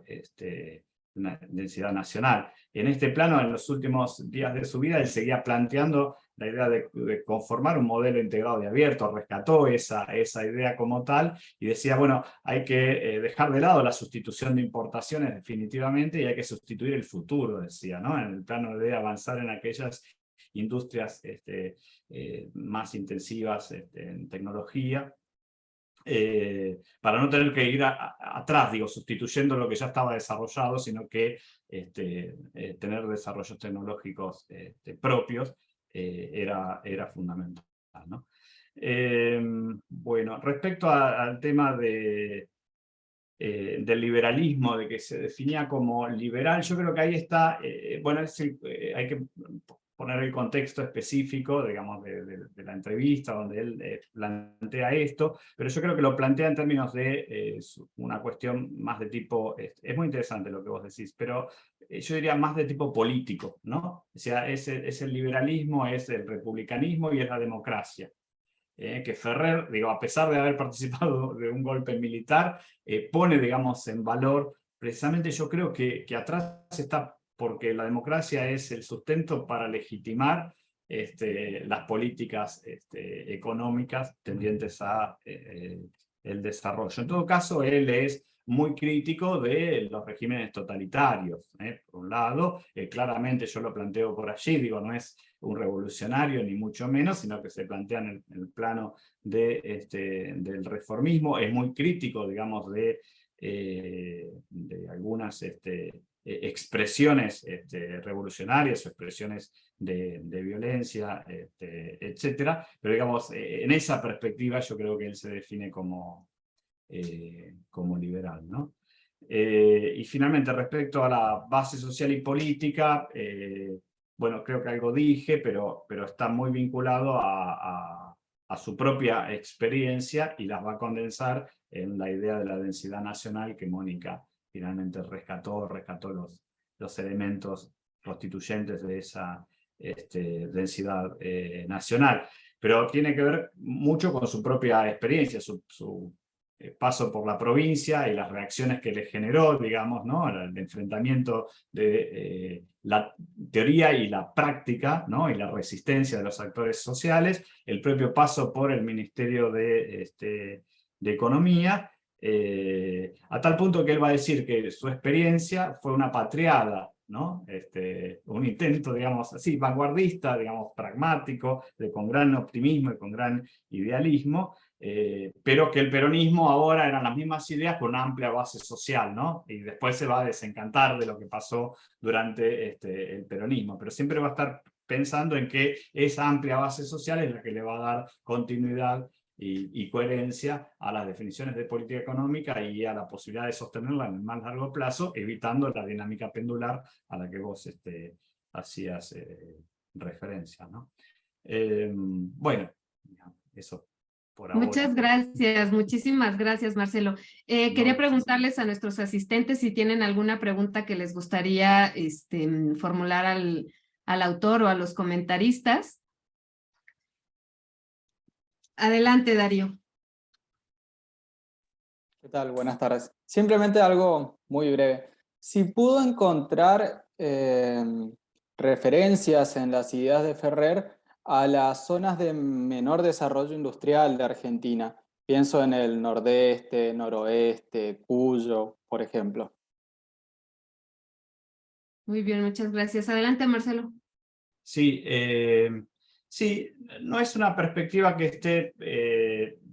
una densidad nacional. En este plano, en los últimos días de su vida, él seguía planteando la idea de conformar un modelo integrado y abierto, rescató esa idea como tal, y decía, bueno, hay que dejar de lado la sustitución de importaciones definitivamente, y hay que sustituir el futuro, decía, ¿no? En el plano de avanzar en aquellas industrias más intensivas en tecnología, para no tener que ir atrás, digo, sustituyendo lo que ya estaba desarrollado, sino que tener desarrollos tecnológicos propios era fundamental, ¿no? Bueno, respecto al tema del liberalismo, de que se definía como liberal, yo creo que ahí está, bueno, hay que poner el contexto específico, digamos, de la entrevista, donde él plantea esto, pero yo creo que lo plantea en términos de una cuestión más de tipo, es muy interesante lo que vos decís, pero yo diría más de tipo político, ¿no? O sea, es el liberalismo, es el republicanismo y es la democracia. Que Ferrer, digo, a pesar de haber participado de un golpe militar, pone, digamos, en valor, precisamente yo creo que atrás está porque la democracia es el sustento para legitimar las políticas económicas tendientes a el desarrollo. En todo caso, él es muy crítico de los regímenes totalitarios. Por un lado, claramente yo lo planteo por allí, digo, no es un revolucionario ni mucho menos, sino que se plantea en el plano del reformismo, es muy crítico, digamos, de algunas expresiones revolucionarias o expresiones de violencia, etcétera, pero digamos, en esa perspectiva yo creo que él se define como liberal, ¿no? Y finalmente, respecto a la base social y política, bueno, creo que algo dije, pero está muy vinculado a su propia experiencia y las va a condensar en la idea de la densidad nacional que Mónica finalmente rescató los elementos constituyentes de esa densidad nacional. Pero tiene que ver mucho con su propia experiencia, su paso por la provincia y las reacciones que le generó, digamos, ¿no? El enfrentamiento de la teoría y la práctica, ¿no? Y la resistencia de los actores sociales, el propio paso por el Ministerio de Economía, a tal punto que él va a decir que su experiencia fue una patriada, ¿no? Un intento, digamos, así, vanguardista, digamos, pragmático, con gran optimismo y con gran idealismo, pero que el peronismo ahora eran las mismas ideas con una amplia base social, ¿no? Y después se va a desencantar de lo que pasó durante el peronismo, pero siempre va a estar pensando en que esa amplia base social es la que le va a dar continuidad y coherencia a las definiciones de política económica y a la posibilidad de sostenerla en el más largo plazo, evitando la dinámica pendular a la que vos hacías referencia, ¿no? Bueno, eso por ahora. Muchas gracias, muchísimas gracias, Marcelo. Quería preguntarles a nuestros asistentes si tienen alguna pregunta que les gustaría formular al autor o a los comentaristas. Adelante, Darío. ¿Qué tal? Buenas tardes. Simplemente algo muy breve. Si pudo encontrar referencias en las ideas de Ferrer a las zonas de menor desarrollo industrial de Argentina. Pienso en el nordeste, noroeste, Cuyo, por ejemplo. Muy bien, muchas gracias. Adelante, Marcelo. Sí, sí, no es una perspectiva que esté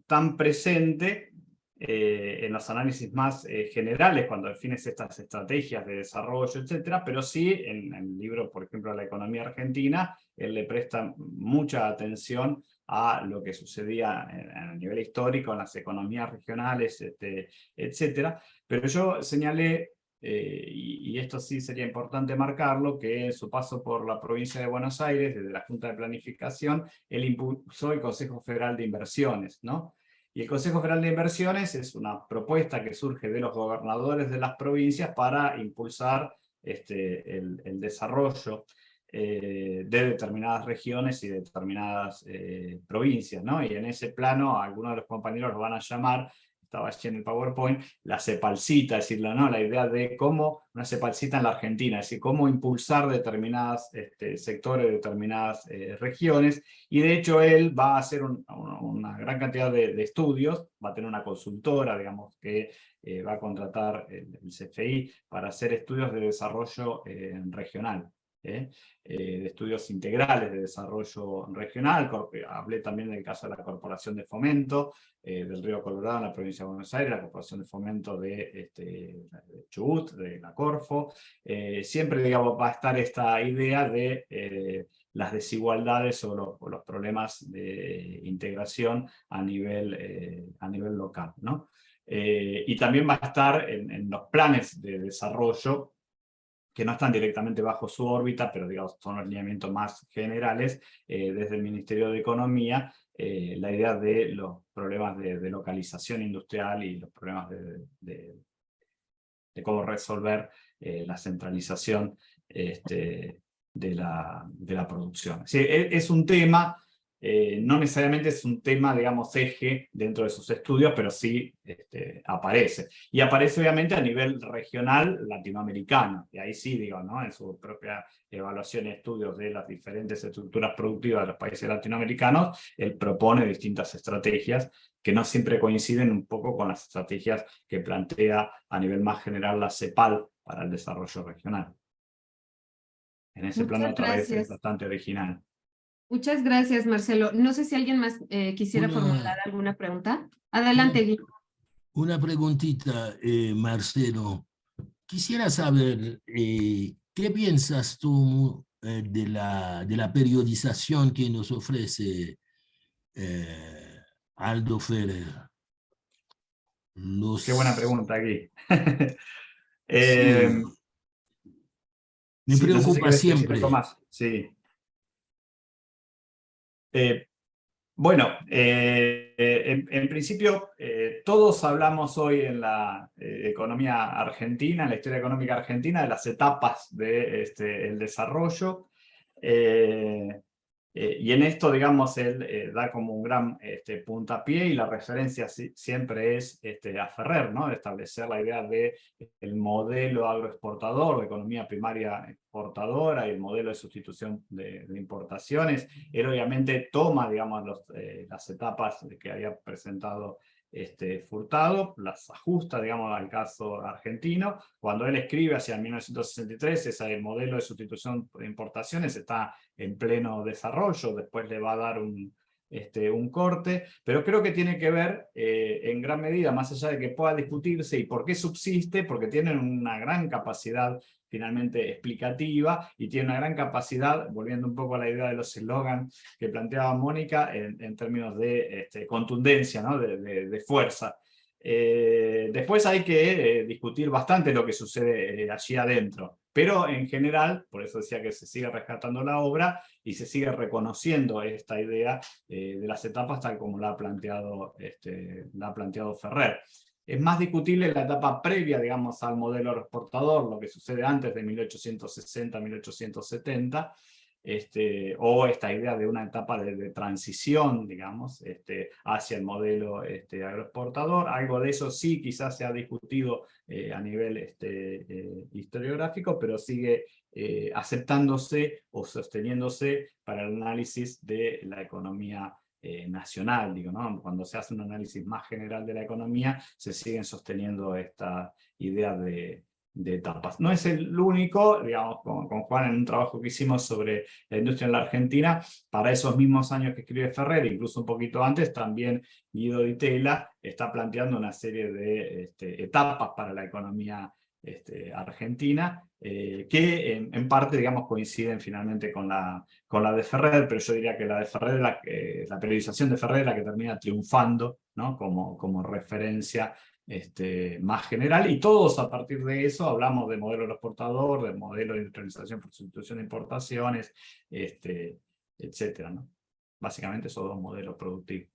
tan presente en los análisis más generales cuando defines estas estrategias de desarrollo, etcétera, pero sí en el libro, por ejemplo, La economía argentina, él le presta mucha atención a lo que sucedía a nivel histórico en las economías regionales, etcétera, pero yo señalé, y esto sí sería importante marcarlo, que en su paso por la provincia de Buenos Aires, desde la Junta de Planificación, él impulsó el Consejo Federal de Inversiones, ¿no? Y el Consejo Federal de Inversiones es una propuesta que surge de los gobernadores de las provincias para impulsar el desarrollo de determinadas regiones y determinadas provincias, ¿no? Y en ese plano algunos de los compañeros lo van a llamar, estaba allí en el PowerPoint, la CEPALcita, es decir, ¿no? La idea de cómo una CEPALcita en la Argentina, es decir, cómo impulsar determinados sectores, determinadas regiones, y de hecho él va a hacer una gran cantidad de estudios, va a tener una consultora, digamos, que va a contratar el CFI para hacer estudios de desarrollo regional. de estudios integrales de desarrollo regional. Hablé también del caso de la Corporación de Fomento del Río Colorado en la provincia de Buenos Aires, la Corporación de Fomento de Chubut, de la Corfo. Siempre, digamos, va a estar esta idea de las desigualdades o los problemas de integración a nivel local, ¿no? Y también va a estar en los planes de desarrollo que no están directamente bajo su órbita, pero digamos son los lineamientos más generales desde el Ministerio de Economía, la idea de los problemas de localización industrial y los problemas de cómo resolver la centralización de la producción. Sí, es un tema, no necesariamente es un tema, digamos, eje dentro de sus estudios, pero sí aparece. Y aparece obviamente a nivel regional latinoamericano, y ahí sí, digo, ¿no? En su propia evaluación y estudios de las diferentes estructuras productivas de los países latinoamericanos, él propone distintas estrategias que no siempre coinciden un poco con las estrategias que plantea a nivel más general la CEPAL para el desarrollo regional. En ese plano otra vez es bastante original. Muchas gracias, Marcelo. No sé si alguien más quisiera formular alguna pregunta. Adelante, Gui. Una preguntita, Marcelo. Quisiera saber, ¿qué piensas tú de la periodización que nos ofrece Aldo Ferrer? Qué buena pregunta, Gui. Sí. Me preocupa siempre. Sí. Bueno, en principio, todos hablamos hoy en la economía argentina, en la historia económica argentina, de las etapas del desarrollo. Y en esto, digamos, él da como un gran puntapié, y la referencia siempre es a Ferrer, ¿no? De establecer la idea del modelo agroexportador, de economía primaria exportadora, y el modelo de sustitución de importaciones. Él obviamente toma, digamos, las etapas que había presentado Furtado, las ajusta, digamos, al caso argentino. Cuando él escribe hacia 1963, ese modelo de sustitución de importaciones está en pleno desarrollo, después le va a dar un corte, pero creo que tiene que ver en gran medida, más allá de que pueda discutirse y por qué subsiste, porque tienen una gran capacidad finalmente explicativa, y tiene una gran capacidad, volviendo un poco a la idea de los eslogans que planteaba Mónica, en términos de contundencia, ¿no? de fuerza. Después hay que discutir bastante lo que sucede allí adentro, pero en general, por eso decía que se sigue rescatando la obra y se sigue reconociendo esta idea de las etapas tal como la ha planteado Ferrer. Es más discutible la etapa previa, digamos, al modelo agroexportador, lo que sucede antes de 1860-1870, o esta idea de una etapa de transición, digamos, hacia el modelo agroexportador. Algo de eso sí quizás se ha discutido a nivel historiográfico, pero sigue aceptándose o sosteniéndose para el análisis de la economía nacional, digo, ¿no? Cuando se hace un análisis más general de la economía, se siguen sosteniendo esta idea de etapas. No es el único, digamos, con Juan, en un trabajo que hicimos sobre la industria en la Argentina, para esos mismos años que escribe Ferrer, incluso un poquito antes, también Guido Di Tella está planteando una serie de etapas para la economía argentina, que en parte, digamos, coinciden finalmente con la de Ferrer, pero yo diría que la de Ferrer, la periodización de Ferrer, la que termina triunfando, ¿no? como referencia más general, y todos a partir de eso hablamos de modelo exportador, de modelo de industrialización por sustitución de importaciones, etcétera, ¿no? Básicamente esos dos modelos productivos.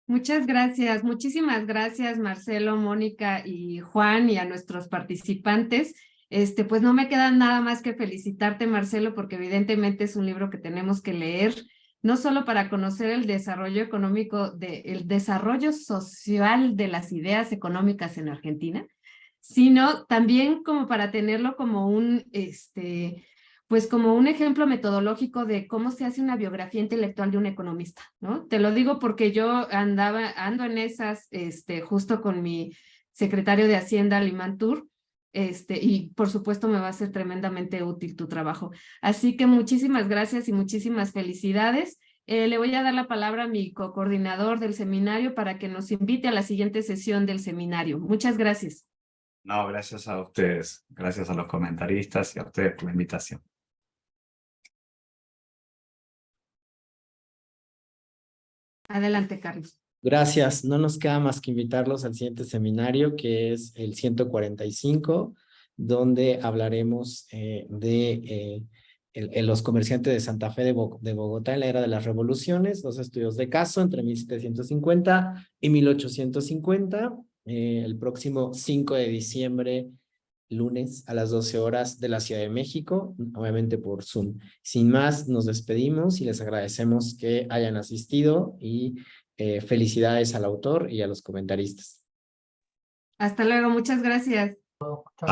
Muchas gracias, muchísimas gracias, Marcelo, Mónica y Juan, y a nuestros participantes. Pues no me queda nada más que felicitarte, Marcelo, porque evidentemente es un libro que tenemos que leer, no solo para conocer el desarrollo económico, el desarrollo social de las ideas económicas en Argentina, sino también como para tenerlo como pues como un ejemplo metodológico de cómo se hace una biografía intelectual de un economista, ¿no? Te lo digo porque yo ando en esas, justo con mi secretario de Hacienda, Limantur, y por supuesto me va a ser tremendamente útil tu trabajo. Así que muchísimas gracias y muchísimas felicidades. Le voy a dar la palabra a mi co-coordinador del seminario para que nos invite a la siguiente sesión del seminario. Muchas gracias. No, gracias a ustedes, gracias a los comentaristas y a ustedes por la invitación. Adelante, Carlos. Gracias. No nos queda más que invitarlos al siguiente seminario, que es el 145, donde hablaremos de los comerciantes de Santa Fe de Bogotá en la era de las revoluciones, los estudios de caso entre 1750 y 1850, el próximo 5 de diciembre, lunes a las 12 horas de la Ciudad de México, obviamente por Zoom. Sin más, nos despedimos y les agradecemos que hayan asistido y felicidades al autor y a los comentaristas. Hasta luego, muchas gracias. Muchas